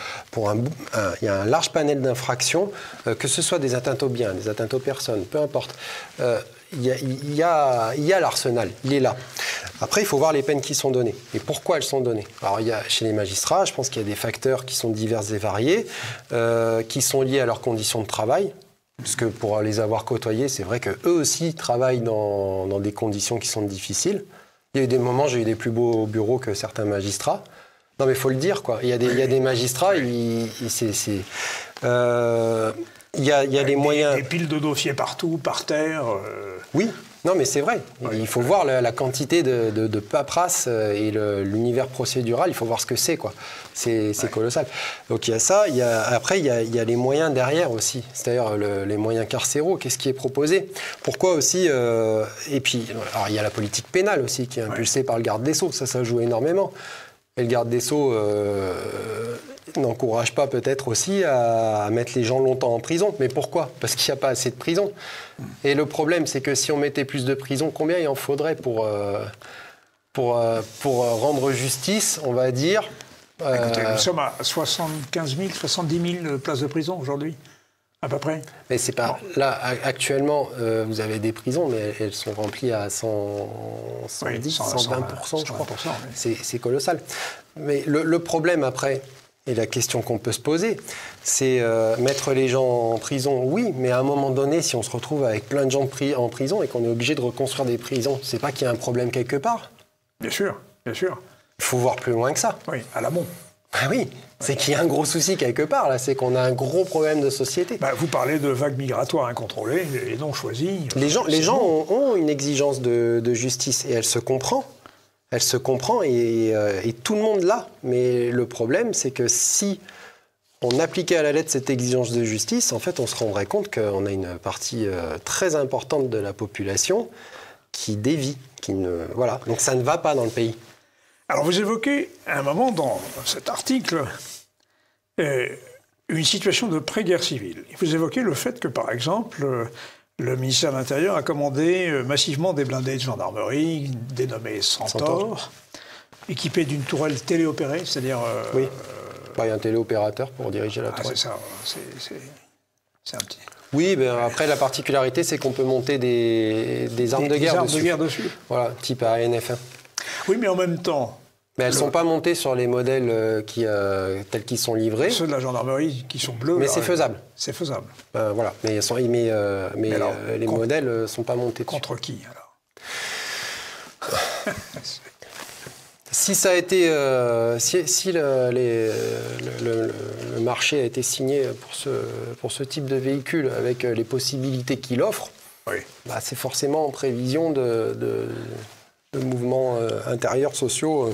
y a un large panel d'infractions, que ce soit des atteintes aux biens, des atteintes aux personnes, peu importe. Il y a l'arsenal, il est là. Après, il faut voir les peines qui sont données et pourquoi elles sont données. Alors, chez les magistrats, je pense qu'il y a des facteurs qui sont divers et variés, qui sont liés à leurs conditions de travail. Parce que pour les avoir côtoyés, c'est vrai qu'eux aussi travaillent dans des conditions qui sont difficiles. Il y a eu des moments, j'ai eu des plus beaux bureaux que certains magistrats. Non, mais il faut le dire, quoi. Il y a des magistrats, il y a des moyens... Des piles de dossiers partout, par terre... Oui, non, mais c'est vrai. Il faut voir la quantité de paperasse et l'univers procédural, il faut voir ce que c'est, quoi. C'est colossal. Donc il y a ça. Après, il y a les moyens derrière aussi. C'est-à-dire les moyens carcéraux. Qu'est-ce qui est proposé? Pourquoi aussi et puis, alors, il y a la politique pénale aussi qui est impulsée par le garde des Sceaux. Ça joue énormément. Et le garde des Sceaux n'encourage pas peut-être aussi à mettre les gens longtemps en prison. Mais pourquoi? Parce qu'il n'y a pas assez de prisons. Et le problème, c'est que si on mettait plus de prisons, combien il en faudrait pour rendre justice, on va dire? Écoutez, nous sommes à 75 000, 70 000 places de prison aujourd'hui, à peu près. Mais c'est pas... Là, actuellement, vous avez des prisons, mais elles sont remplies à 110, 120%, je crois. Oui. C'est colossal. Mais le problème après, et la question qu'on peut se poser, c'est mettre les gens en prison, oui, mais à un moment donné, si on se retrouve avec plein de gens en prison et qu'on est obligé de reconstruire des prisons, c'est pas qu'il y a un problème quelque part? Bien sûr, bien sûr. Il faut voir plus loin que ça. Oui, à l'amont. Ah oui, c'est qu'il y a un gros souci quelque part, là. C'est qu'on a un gros problème de société. Vous parlez de vagues migratoires incontrôlées et non choisies. Les gens ont une exigence de justice et elle se comprend. Elle se comprend et tout le monde l'a. Mais le problème, c'est que si on appliquait à la lettre cette exigence de justice, en fait, on se rendrait compte qu'on a une partie très importante de la population qui dévie, voilà. Donc ça ne va pas dans le pays. Alors vous évoquez à un moment dans cet article une situation de pré-guerre civile. Vous évoquez le fait que, par exemple, le ministère de l'Intérieur a commandé massivement des blindés de gendarmerie dénommés Centaure, équipés d'une tourelle téléopérée, c'est-à-dire... Oui, il y a un téléopérateur pour diriger la tourelle. C'est ça, c'est un petit... Oui, après la particularité, c'est qu'on peut monter des armes de guerre dessus. Voilà, type AN/F1. Oui, mais en même temps... Mais elles ne sont pas montées sur les modèles tels qu'ils sont livrés. Ceux de la gendarmerie qui sont bleus. Mais c'est faisable. C'est faisable. Voilà, mais alors, les modèles ne sont pas montés dessus. Contre qui, alors? Si ça a été, si le marché a été signé pour ce type de véhicule avec les possibilités qu'il offre, oui. C'est forcément en prévision de mouvements intérieurs sociaux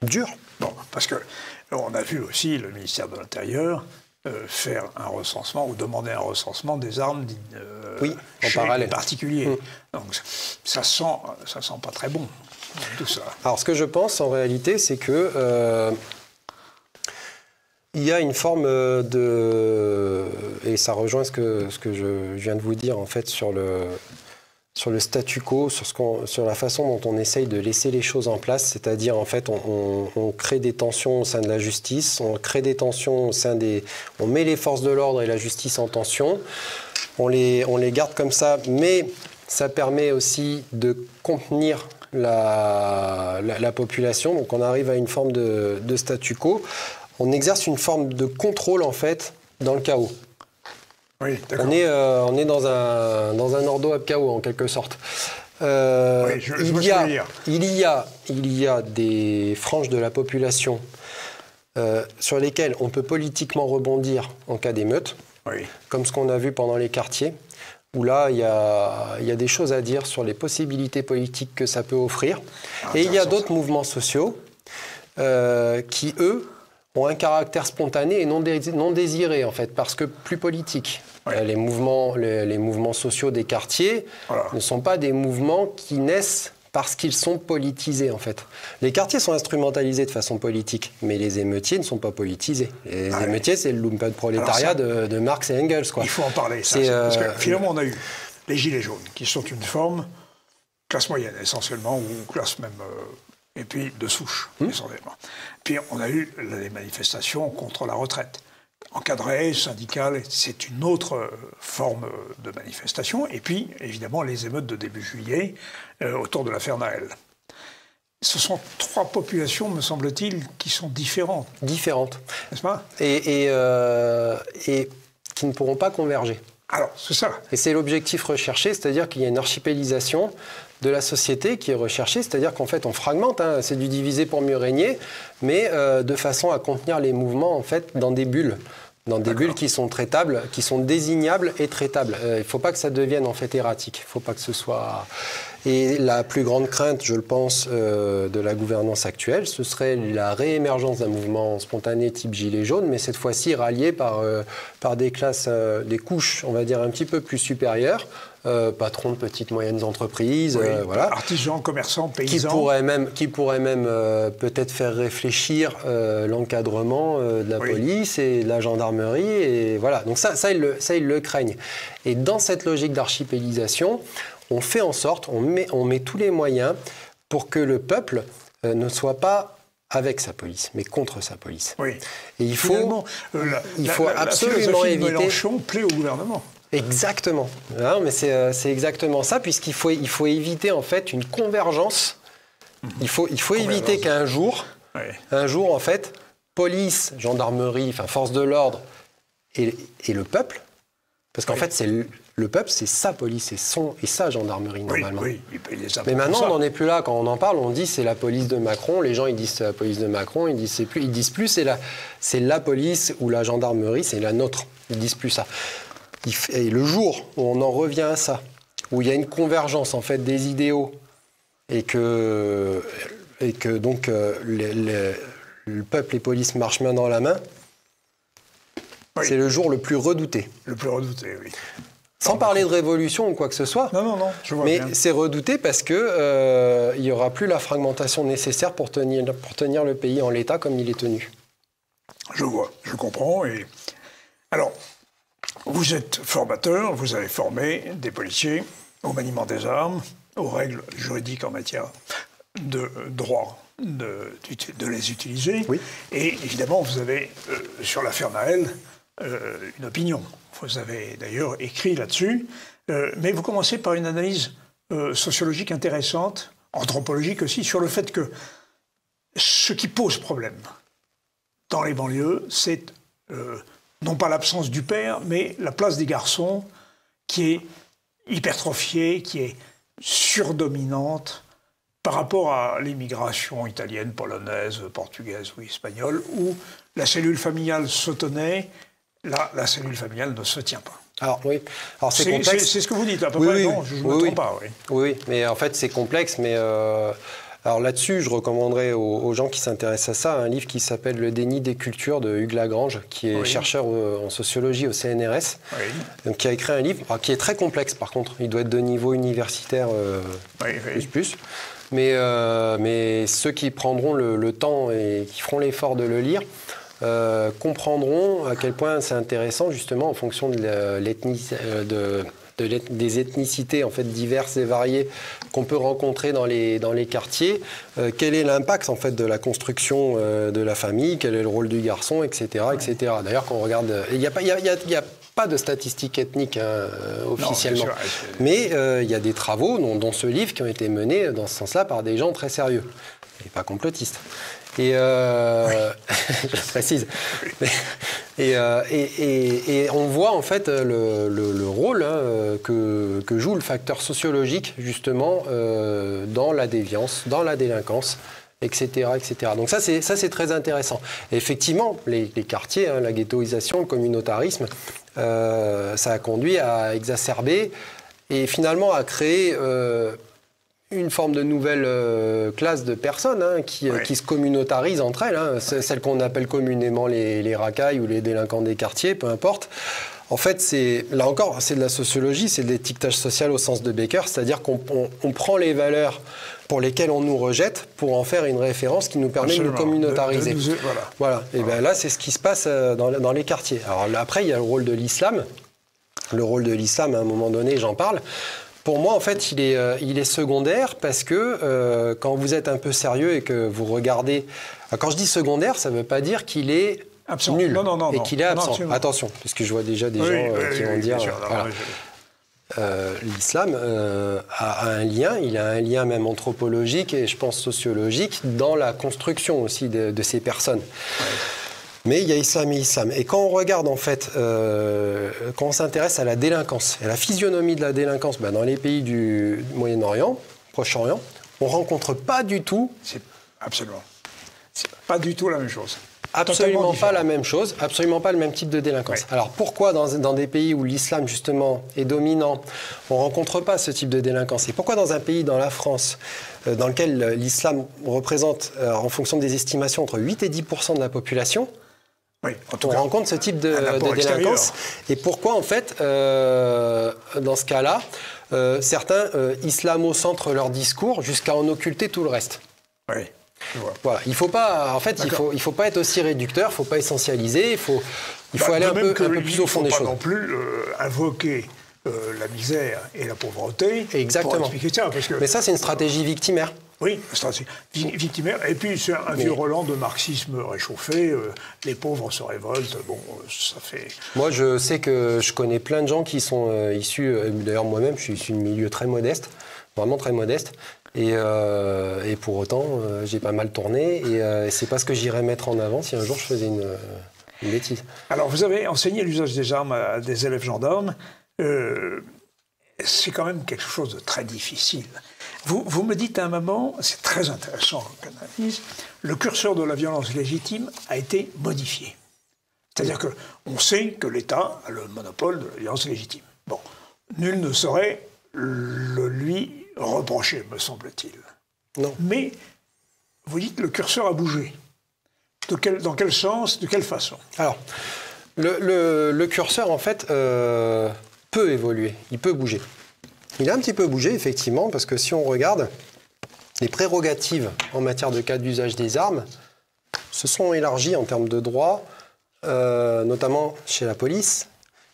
durs. Bon, parce que on a vu aussi le ministère de l'Intérieur faire un recensement ou demander un recensement des armes chez les particuliers. Donc ça sent pas très bon. Tout ça. Alors, ce que je pense, en réalité, c'est que il y a une forme et ça rejoint ce que je viens de vous dire, en fait, sur le statu quo, sur la façon dont on essaye de laisser les choses en place, c'est-à-dire, en fait, on crée des tensions au sein de la justice, on crée des tensions au sein on met les forces de l'ordre et la justice en tension, on les garde comme ça, mais ça permet aussi de contenir la population, donc on arrive à une forme de statu quo. On exerce une forme de contrôle, en fait, dans le chaos. Oui, d'accord. On est dans un ordo ab chaos, en quelque sorte. Il y a des franges de la population sur lesquelles on peut politiquement rebondir en cas d'émeute, comme ce qu'on a vu pendant les quartiers, où là, il y a des choses à dire sur les possibilités politiques que ça peut offrir. Et il y a d'autres mouvements sociaux qui, eux, ont un caractère spontané et non désiré, en fait, parce que plus politique. Les mouvements sociaux des quartiers ne sont pas des mouvements qui naissent parce qu'ils sont politisés, en fait. Les quartiers sont instrumentalisés de façon politique, mais les émeutiers ne sont pas politisés. Les émeutiers, c'est le lumpenprolétariat de Marx et Engels, quoi. Il faut en parler, ça. Parce que finalement, on a eu les Gilets jaunes, qui sont une forme classe moyenne, essentiellement, ou classe même... et puis de souche, essentiellement. Puis on a eu les manifestations contre la retraite. Encadrées, syndicales, c'est une autre forme de manifestation. Et puis, évidemment, les émeutes de début juillet autour de l'affaire Naël. Ce sont trois populations, me semble-t-il, qui sont différentes. Différentes. N'est-ce pas ? Et qui ne pourront pas converger. Alors, c'est ça. Et c'est l'objectif recherché, c'est-à-dire qu'il y a une archipélisation de la société qui est recherchée, c'est-à-dire qu'en fait on fragmente, c'est du diviser pour mieux régner, mais de façon à contenir les mouvements en fait dans des bulles. Dans des bulles qui sont traitables, qui sont désignables et traitables. Il ne faut pas que ça devienne en fait erratique. Il ne faut pas que ce soit... Et la plus grande crainte, je le pense, de la gouvernance actuelle, ce serait la réémergence d'un mouvement spontané type gilet jaune, mais cette fois-ci rallié par des classes, des couches, on va dire, un petit peu plus supérieures, patrons de petites moyennes entreprises, voilà. Artisans, commerçants, paysans. Qui pourraient même peut-être faire réfléchir l'encadrement de la police et de la gendarmerie. Et voilà. Donc ça, ils le craignent. Et dans cette logique d'archipélisation, on fait en sorte, on met tous les moyens pour que le peuple ne soit pas avec sa police, mais contre sa police. Oui. Et il faut absolument éviter... Mélenchon plaît au gouvernement. Exactement. Non, mais c'est exactement ça, puisqu'il faut éviter en fait une convergence. Il faut éviter qu'un jour, en fait, police, gendarmerie, enfin force de l'ordre et le peuple Parce qu'en fait, c'est le peuple, c'est sa police, c'est son et sa gendarmerie, normalement. Oui, il les a Mais maintenant, pour ça. on n'en est plus là. Quand on en parle, on dit c'est la police de Macron. Les gens, ils disent c'est la police de Macron. Ils disent plus c'est la police ou la gendarmerie, c'est la nôtre. Ils disent plus ça. Et le jour où on en revient à ça, où il y a une convergence en fait des idéaux et que donc le peuple et police marchent main dans la main, oui. C'est le jour le plus redouté. Le plus redouté, oui. Sans parler de révolution ou quoi que ce soit. Non, je vois mais bien. c'est redouté parce que il n'y aura plus la fragmentation nécessaire pour tenir le pays en l'état comme il est tenu. Je vois, je comprends. Et... Alors, vous êtes formateur, vous avez formé des policiers au maniement des armes, aux règles juridiques en matière de droit de les utiliser. Oui. Et évidemment, vous avez, sur l'affaire Naël, une opinion. Vous avez d'ailleurs écrit là-dessus. Mais vous commencez par une analyse sociologique intéressante, anthropologique aussi, sur le fait que ce qui pose problème dans les banlieues, c'est non pas l'absence du père, mais la place des garçons qui est hypertrophiée, qui est surdominante par rapport à l'immigration italienne, polonaise, portugaise ou espagnole, où la cellule familiale se tenait, là, la cellule familiale ne se tient pas. Alors oui, alors c'est complexe. C'est ce que vous dites à peu Oui, près, oui, non, je ne me trompe pas. Oui. Oui, mais en fait c'est complexe, mais alors là-dessus je recommanderais aux gens qui s'intéressent à ça un livre qui s'appelle Le déni des cultures de Hugues Lagrange, qui est chercheur en sociologie au CNRS, donc, qui a écrit un livre qui est très complexe par contre, il doit être de niveau universitaire plus. Mais ceux qui prendront le temps et qui feront l'effort de le lire comprendront à quel point c'est intéressant justement en fonction de des ethnicités en fait diverses et variées qu'on peut rencontrer dans les quartiers. Quel est l'impact en fait de la construction de la famille, quel est le rôle du garçon, etc., etc. D'ailleurs, quand on regarde, il n'y a pas de statistiques ethniques officiellement, mais il y a des travaux, dont ce livre, qui ont été menés dans ce sens-là par des gens très sérieux et pas complotistes. Et je précise. Et on voit en fait le rôle que joue le facteur sociologique justement dans la déviance, dans la délinquance, etc., etc. Donc ça c'est très intéressant. Et effectivement, les quartiers, la ghettoisation, le communautarisme, ça a conduit à exacerber et finalement à créer une forme de nouvelle classe de personnes qui se communautarisent entre elles, celles qu'on appelle communément les racailles ou les délinquants des quartiers, peu importe. En fait, là encore, c'est de la sociologie, c'est de l'étiquetage social au sens de Becker, c'est-à-dire qu'on prend les valeurs pour lesquelles on nous rejette pour en faire une référence qui nous permet de nous communautariser. Voilà. Et bien là, c'est ce qui se passe dans les quartiers. Alors là, après, il y a le rôle de l'islam. Le rôle de l'islam, à un moment donné, j'en parle. Pour moi, en fait, il est secondaire parce que quand vous êtes un peu sérieux et que vous regardez... Quand je dis secondaire, ça ne veut pas dire qu'il est absent. Nul non, et qu'il est absent. Attention, parce que je vois déjà des gens qui vont dire... l'islam a un lien, il a un lien même anthropologique et je pense sociologique dans la construction aussi de ces personnes. Mais il y a islam et islam. Et quand on regarde, en fait, quand on s'intéresse à la délinquance, à la physionomie de la délinquance dans les pays du Moyen-Orient, Proche-Orient, on ne rencontre pas du tout... Absolument. C'est pas du tout la même chose. Absolument pas la même chose, absolument pas le même type de délinquance. Ouais. Alors pourquoi dans des pays où l'islam justement est dominant, on ne rencontre pas ce type de délinquance? Et pourquoi dans un pays, dans la France, dans lequel l'islam représente, en fonction des estimations, entre 8 et 10% de la population, on rencontre ce type de délinquance? Et pourquoi en fait, dans ce cas-là, certains islamo-centrent leur discours jusqu'à en occulter tout le reste? Oui. Voilà, il faut pas, en fait, il faut pas être aussi réducteur, il faut pas essentialiser, il faut aller un peu plus au fond des choses. Il ne faut pas non plus invoquer la misère et la pauvreté. Exactement. Pour expliquer ça, parce que, mais ça, c'est une stratégie victimaire. Oui, stratégie victimaire. Et puis, c'est un vieux Roland de marxisme réchauffé. Les pauvres se révoltent. Bon, ça fait... Moi, je sais que je connais plein de gens qui sont issus... D'ailleurs, moi-même, je suis issu de milieu très modeste, vraiment très modeste. Et pour autant, j'ai pas mal tourné. Et c'est pas ce que j'irais mettre en avant si un jour je faisais une bêtise. Alors, vous avez enseigné l'usage des armes à des élèves gendarmes. C'est quand même quelque chose de très difficile. Vous me dites à un moment, c'est très intéressant comme analyse, le curseur de la violence légitime a été modifié. C'est-à-dire qu'on sait que l'État a le monopole de la violence légitime. Bon, nul ne saurait le lui reprocher, me semble-t-il. Non. Mais vous dites que le curseur a bougé. Dans quel sens, de quelle façon? Alors, le curseur, en fait, peut évoluer, il peut bouger. Il a un petit peu bougé, effectivement, parce que si on regarde, les prérogatives en matière de cas d'usage des armes se sont élargies en termes de droits, notamment chez la police,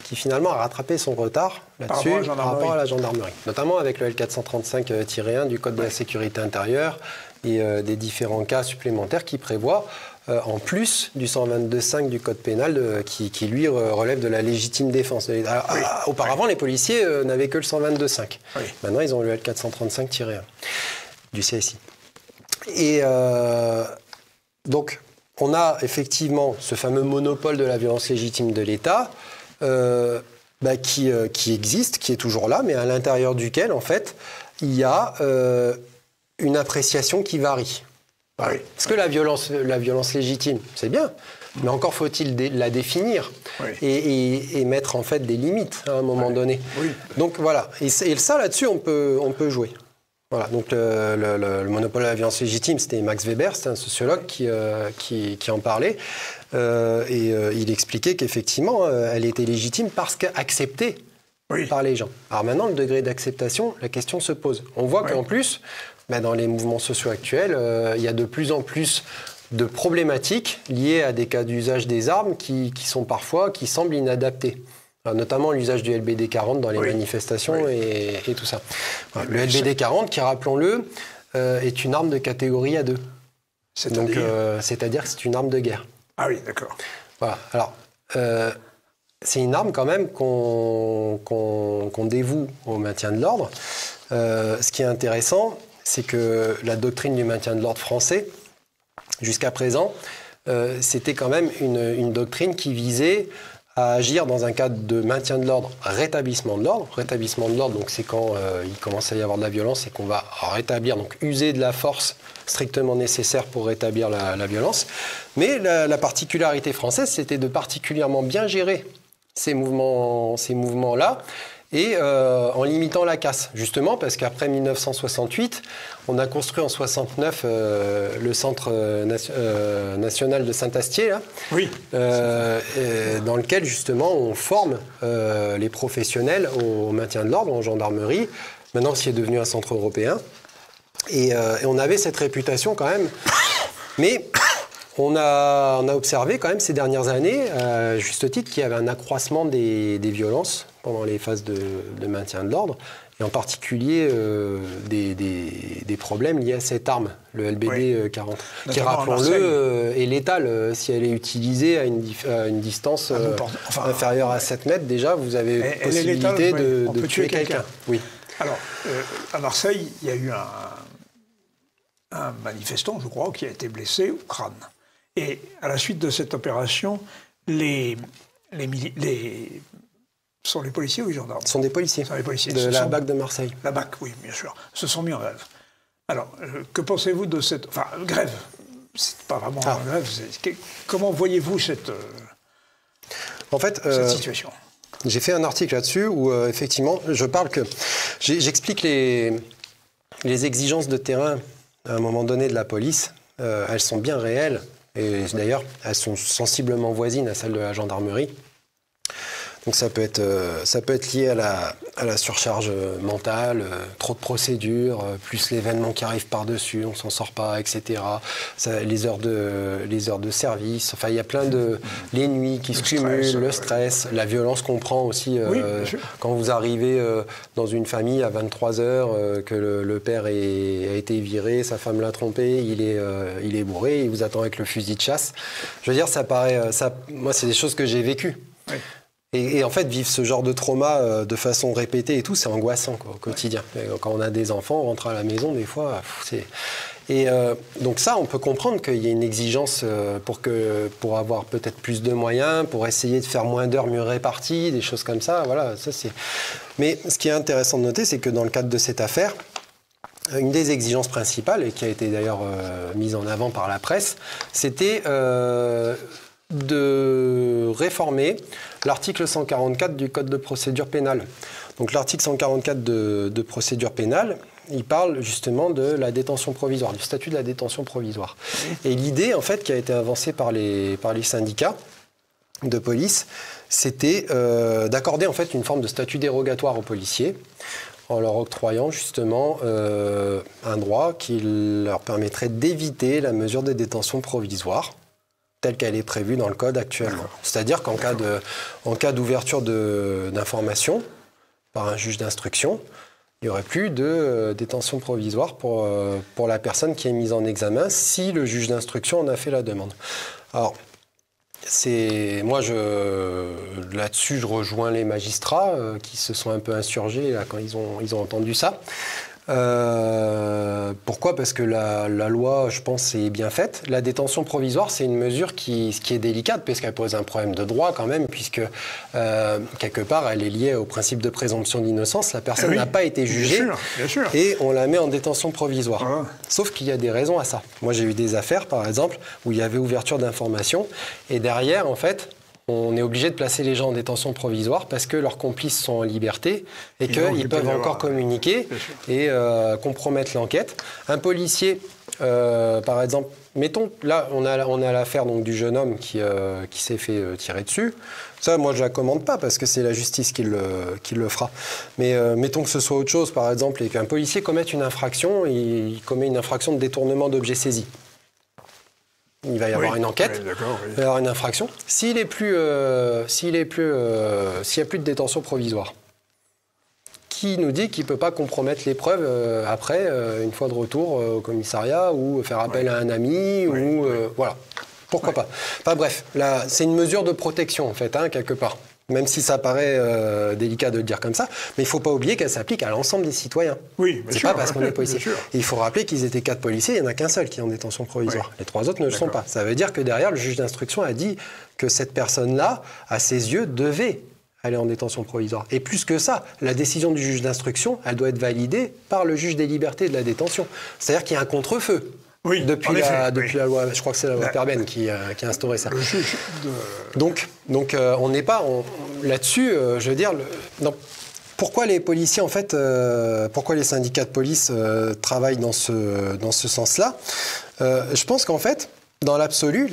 qui finalement a rattrapé son retard là-dessus par rapport à la gendarmerie. Notamment avec le L435-1 du Code de la sécurité intérieure et des différents cas supplémentaires qui prévoient, en plus du 122.5 du Code pénal, qui lui relève de la légitime défense. Alors, auparavant, les policiers n'avaient que le 122.5. Oui. Maintenant, ils ont le L435-1 du CSI. Et donc, on a effectivement ce fameux monopole de la violence légitime de l'État qui existe, qui est toujours là, mais à l'intérieur duquel, en fait, il y a une appréciation qui varie. Oui. Parce que la violence légitime, c'est bien, mais encore faut-il la définir et mettre en fait des limites à un moment donné. Oui. Donc voilà, et ça là-dessus on peut jouer. Voilà, donc le monopole de la violence légitime, c'était Max Weber, c'était un sociologue qui en parlait, et il expliquait qu'effectivement elle était légitime parce qu'acceptée par les gens. Alors maintenant, le degré d'acceptation, la question se pose. On voit qu'en plus, dans les mouvements sociaux actuels, il y a de plus en plus de problématiques liées à des cas d'usage des armes qui semblent inadaptés. Alors, notamment l'usage du LBD 40 dans les manifestations et tout ça. Voilà. Le LBD 40, qui, rappelons-le, est une arme de catégorie A2. C'est-à-dire que c'est une arme de guerre. Ah oui, d'accord. Voilà. Alors, c'est une arme quand même qu'on dévoue au maintien de l'ordre. Ce qui est intéressant, c'est que la doctrine du maintien de l'ordre français, jusqu'à présent, c'était quand même une doctrine qui visait à agir dans un cadre de maintien de l'ordre, rétablissement de l'ordre. Rétablissement de l'ordre, donc c'est quand il commence à y avoir de la violence et qu'on va rétablir, donc user de la force strictement nécessaire pour rétablir la violence. Mais la particularité française, c'était de particulièrement bien gérer ces mouvements-là, et en limitant la casse, justement parce qu'après 1968, on a construit en 69 le Centre national de Saint-Astier, là, dans lequel justement on forme les professionnels au maintien de l'ordre, en gendarmerie, maintenant ce qui est devenu un centre européen. Et on avait cette réputation quand même, mais on a observé quand même ces dernières années, à juste titre, qu'il y avait un accroissement des violences pendant les phases de maintien de l'ordre, et en particulier des problèmes liés à cette arme, le LBD 40, qui, rappelons-le, est létale. Si elle est utilisée à une distance inférieure à 7 mètres, déjà, vous avez possibilité de tuer quelqu'un. Oui. Alors, à Marseille, il y a eu un manifestant, je crois, qui a été blessé au crâne. Et à la suite de cette opération, sont les policiers ou les gendarmes? Ce sont des policiers. Sont les policiers. De la BAC de Marseille. La BAC, oui, bien sûr. Se sont mis en grève. Alors, que pensez-vous de cette... Enfin, grève. C'est pas vraiment une grève. Comment voyez-vous cette situation? J'ai fait un article là-dessus où, effectivement, je parle que... J'explique les exigences de terrain, à un moment donné, de la police. Elles sont bien réelles. Et d'ailleurs, elles sont sensiblement voisines à celles de la gendarmerie. Donc ça peut être lié à la surcharge mentale, trop de procédures, plus l'événement qui arrive par-dessus, on s'en sort pas, etc. Les heures de service, enfin il y a plein de... Les nuits qui se cumulent, le stress, la violence qu'on prend aussi quand vous arrivez dans une famille à 23h, que le père a été viré, sa femme l'a trompé, il est bourré, il vous attend avec le fusil de chasse. Je veux dire, moi c'est des choses que j'ai vécues. Oui. Et en fait, vivre ce genre de trauma de façon répétée et tout, c'est angoissant au quotidien. Quand on a des enfants, on rentre à la maison, des fois, Et donc ça, on peut comprendre qu'il y a une exigence pour avoir peut-être plus de moyens, pour essayer de faire moins d'heures mieux réparties, des choses comme ça. Voilà, ça c'est... Mais ce qui est intéressant de noter, c'est que dans le cadre de cette affaire, une des exigences principales, et qui a été d'ailleurs mise en avant par la presse, c'était de réformer l'article 144 du Code de procédure pénale. Donc l'article 144 de procédure pénale, il parle justement de la détention provisoire, du statut de la détention provisoire. Et l'idée, en fait, qui a été avancée par les syndicats de police, c'était d'accorder en fait une forme de statut dérogatoire aux policiers, en leur octroyant justement un droit qui leur permettrait d'éviter la mesure de détention provisoire telle qu'elle est prévue dans le Code actuellement. C'est-à-dire qu'en cas d'ouverture d'information par un juge d'instruction, il n'y aurait plus de détention provisoire pour la personne qui est mise en examen si le juge d'instruction en a fait la demande. Alors, là-dessus, je rejoins les magistrats qui se sont un peu insurgés là, quand ils ont entendu ça. Pourquoi ? Parce que la loi, je pense, est bien faite. La détention provisoire, c'est une mesure qui est délicate, parce qu'elle pose un problème de droit quand même, puisque quelque part, elle est liée au principe de présomption d'innocence. La personne n'a pas été jugée, bien sûr. Et on la met en détention provisoire. Ah. Sauf qu'il y a des raisons à ça. Moi, j'ai eu des affaires, par exemple, où il y avait ouverture d'information, et derrière, en fait, on est obligé de placer les gens en détention provisoire parce que leurs complices sont en liberté et qu'ils peuvent encore communiquer et compromettre l'enquête. Un policier, par exemple, mettons, là, on a l'affaire donc, du jeune homme qui s'est fait tirer dessus. Ça, moi, je ne la commande pas parce que c'est la justice qui le fera. Mais mettons que ce soit autre chose, par exemple, et qu'un policier commette une infraction, il commet une infraction de détournement d'objets saisis. Il va y avoir une enquête, il va y avoir une infraction. S'il n'y a plus de détention provisoire, qui nous dit qu'il ne peut pas compromettre les preuves après, une fois de retour au commissariat, ou faire appel à un ami, voilà. Pourquoi pas. Enfin bref, là, c'est une mesure de protection, en fait, quelque part. Même si ça paraît délicat de le dire comme ça, mais il ne faut pas oublier qu'elle s'applique à l'ensemble des citoyens. Oui, c'est pas parce qu'on est policier. Et il faut rappeler qu'ils étaient 4 policiers, il n'y en a qu'un seul qui est en détention provisoire. Les 3 autres ne le sont pas. Ça veut dire que derrière, le juge d'instruction a dit que cette personne-là, à ses yeux, devait aller en détention provisoire. Et plus que ça, la décision du juge d'instruction, elle doit être validée par le juge des libertés et de la détention. C'est-à-dire qu'il y a un contre-feu. Oui, depuis la loi, je crois que c'est la loi Perben qui a instauré ça. Donc on n'est pas là-dessus. Je veux dire, pourquoi les policiers en fait, pourquoi les syndicats de police travaillent dans ce sens-là ? Je pense qu'en fait, dans l'absolu,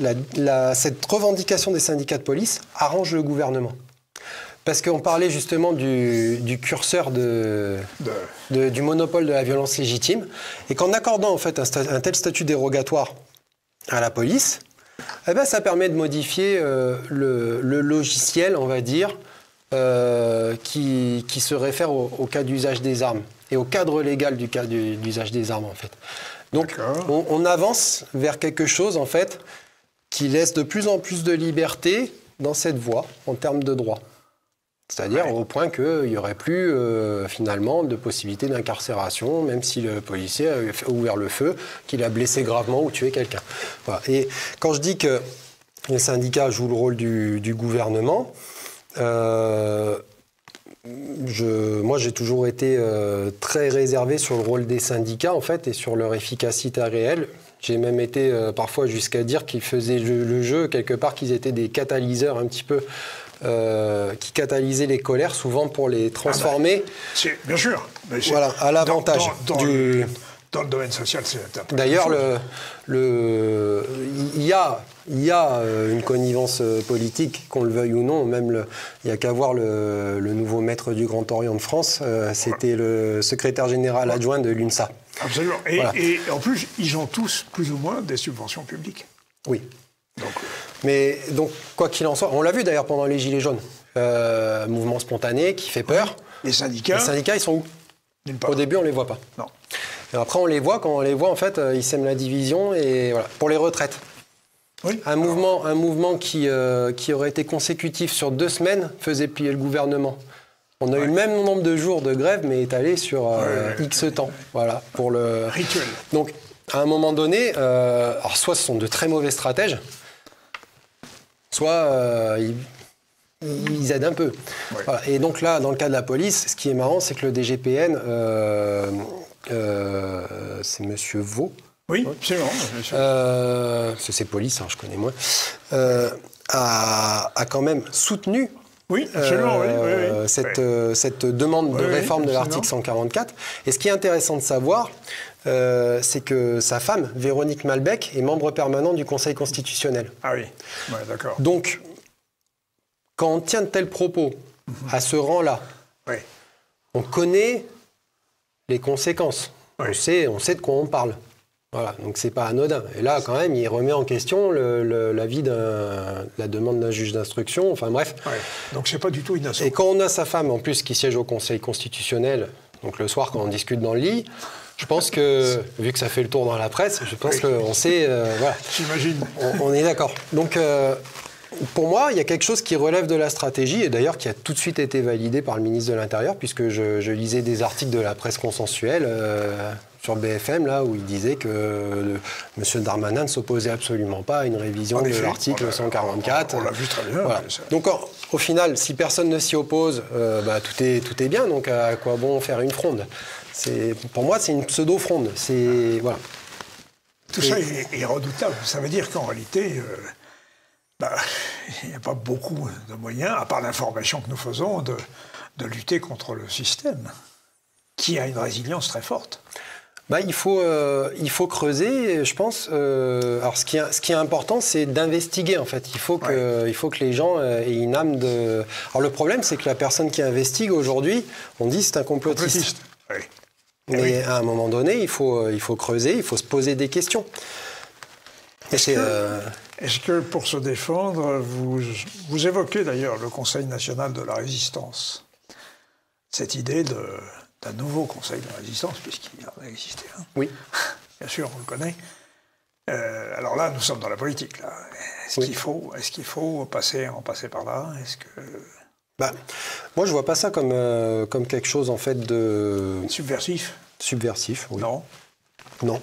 cette revendication des syndicats de police arrange le gouvernement. Parce qu'on parlait justement du curseur du monopole de la violence légitime, et qu'en accordant en fait un tel statut dérogatoire à la police, eh ben, ça permet de modifier le logiciel, on va dire, qui se réfère au cas d'usage des armes et au cadre légal du cas d'usage des armes en fait. Donc on avance vers quelque chose en fait qui laisse de plus en plus de liberté dans cette voie en termes de droit. C'est-à-dire au point qu'il n'y aurait plus finalement de possibilité d'incarcération, même si le policier a ouvert le feu, qu'il a blessé gravement ou tué quelqu'un. Voilà. Et quand je dis que les syndicats jouent le rôle du gouvernement, moi j'ai toujours été très réservé sur le rôle des syndicats en fait et sur leur efficacité réelle. J'ai même été parfois jusqu'à dire qu'ils faisaient le jeu, quelque part qu'ils étaient des catalyseurs un petit peu, qui catalysaient les colères souvent pour les transformer. Bien sûr. Mais voilà, à l'avantage dans le domaine social, c'est un peu. D'ailleurs, il y a une connivence politique, qu'on le veuille ou non. Même il n'y a qu'à voir le nouveau maître du Grand Orient de France. C'était le secrétaire général adjoint de l'UNSA. Absolument. Et en plus, ils ont tous plus ou moins des subventions publiques. Oui. Mais donc, quoi qu'il en soit, on l'a vu d'ailleurs pendant les Gilets jaunes. Mouvement spontané qui fait peur. Les syndicats, ils sont où ? Au début, on ne les voit pas. Non. Et après, on les voit. Quand on les voit, en fait, ils sèment la division. Et voilà. Pour les retraites. Oui. Un mouvement qui aurait été consécutif sur 2 semaines faisait plier le gouvernement. On a eu le même nombre de jours de grève, mais étalé sur X temps. Voilà, pour le rituel. Donc, à un moment donné, alors soit ce sont de très mauvais stratèges, soit ils aident un peu. Ouais. Voilà. Et donc là, dans le cas de la police, ce qui est marrant, c'est que le DGPN, c'est Monsieur Vaux. Oui, absolument. C'est police, hein, je connais moins. A quand même soutenu oui, absolument, oui. Cette demande de réforme de l'article 144. Et ce qui est intéressant de savoir, c'est que sa femme, Véronique Malbec, est membre permanent du Conseil constitutionnel. Ah oui, ouais, d'accord. Donc, quand on tient de tels propos à ce rang-là, on connaît les conséquences. On sait de quoi on parle. Voilà, donc c'est pas anodin. Et là, quand même, il remet en question l'avis la demande d'un juge d'instruction. Enfin bref. Ouais. Donc c'est pas du tout innocent. Et quand on a sa femme en plus qui siège au Conseil constitutionnel, donc le soir quand on discute dans le lit, je pense que, vu que ça fait le tour dans la presse, je pense qu'on sait. Voilà. J'imagine. On est d'accord. Donc pour moi, il y a quelque chose qui relève de la stratégie, et d'ailleurs qui a tout de suite été validé par le ministre de l'Intérieur, puisque je lisais des articles de la presse consensuelle sur BFM, là, où il disait que M. Darmanin ne s'opposait absolument pas à une révision de l'article 144. On l'a vu très bien. Voilà. Donc au final, si personne ne s'y oppose, tout est bien, donc à quoi bon faire une fronde? Pour moi, c'est une pseudo-fronde. Voilà. Tout ça est redoutable. Ça veut dire qu'en réalité... il n'y a pas beaucoup de moyens, à part l'information que nous faisons, de lutter contre le système, qui a une résilience très forte. Il faut creuser, je pense. Alors, ce qui est important, c'est d'investiguer, en fait. Il faut que les gens aient une âme de... Alors, le problème, c'est que la personne qui investigue aujourd'hui, on dit c'est un complotiste. Oui. Mais à un moment donné, il faut creuser, il faut se poser des questions. Est-ce que, pour se défendre, vous évoquez d'ailleurs le Conseil national de la résistance, cette idée d'un nouveau Conseil de la résistance, puisqu'il en a existé un. Oui. Bien sûr, on le connaît. Alors là, nous sommes dans la politique. Là. Est-ce qu'il faut en passer par là? Est-ce que... moi, je vois pas ça comme quelque chose, en fait, de... Subversif, oui. Non.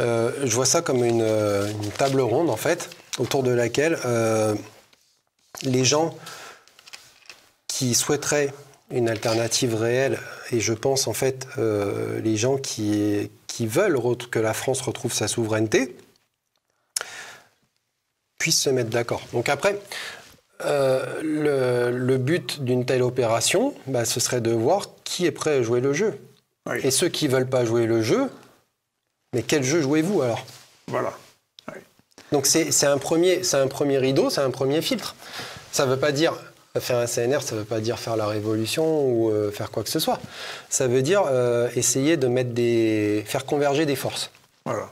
Je vois ça comme une table ronde, en fait, autour de laquelle les gens qui souhaiteraient une alternative réelle, et je pense, en fait, les gens qui veulent que la France retrouve sa souveraineté, puissent se mettre d'accord. Donc après, le but d'une telle opération, ce serait de voir qui est prêt à jouer le jeu. Oui. Et ceux qui ne veulent pas jouer le jeu, mais quel jeu jouez-vous alors? Voilà. Oui. Donc c'est un premier rideau, c'est un premier filtre. Ça ne veut pas dire faire un CNR, ça ne veut pas dire faire la révolution ou faire quoi que ce soit. Ça veut dire essayer de faire converger des forces. Voilà.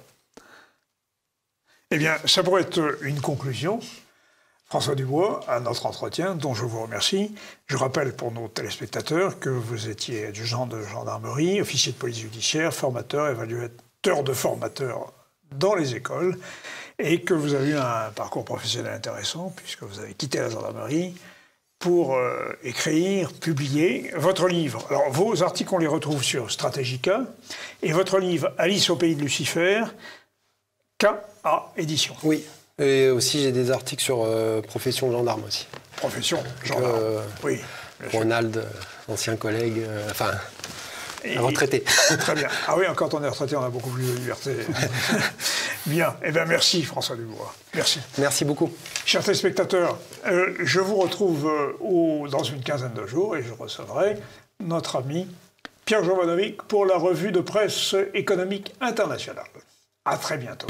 Eh bien, ça pourrait être une conclusion. François Dubois, à notre entretien, dont je vous remercie. Je rappelle pour nos téléspectateurs que vous étiez adjudant de gendarmerie, officier de police judiciaire, formateur, évaluateur de formateurs dans les écoles, et que vous avez eu un parcours professionnel intéressant, puisque vous avez quitté la gendarmerie pour écrire, publier votre livre. Alors, vos articles, on les retrouve sur Stratégica, et votre livre, Alice au pays de Lucifer, KA Édition. Oui. Et aussi, j'ai des articles sur profession gendarme aussi. Profession gendarme, oui. Ronald, ancien collègue, un retraité. Très bien. Ah oui, quand on est retraité, on a beaucoup plus de liberté. Bien. Eh bien, merci François Dubois. Merci. Merci beaucoup. Chers téléspectateurs, je vous retrouve dans une quinzaine de jours et je recevrai notre ami Pierre Jovanovic pour la revue de presse économique internationale. À très bientôt.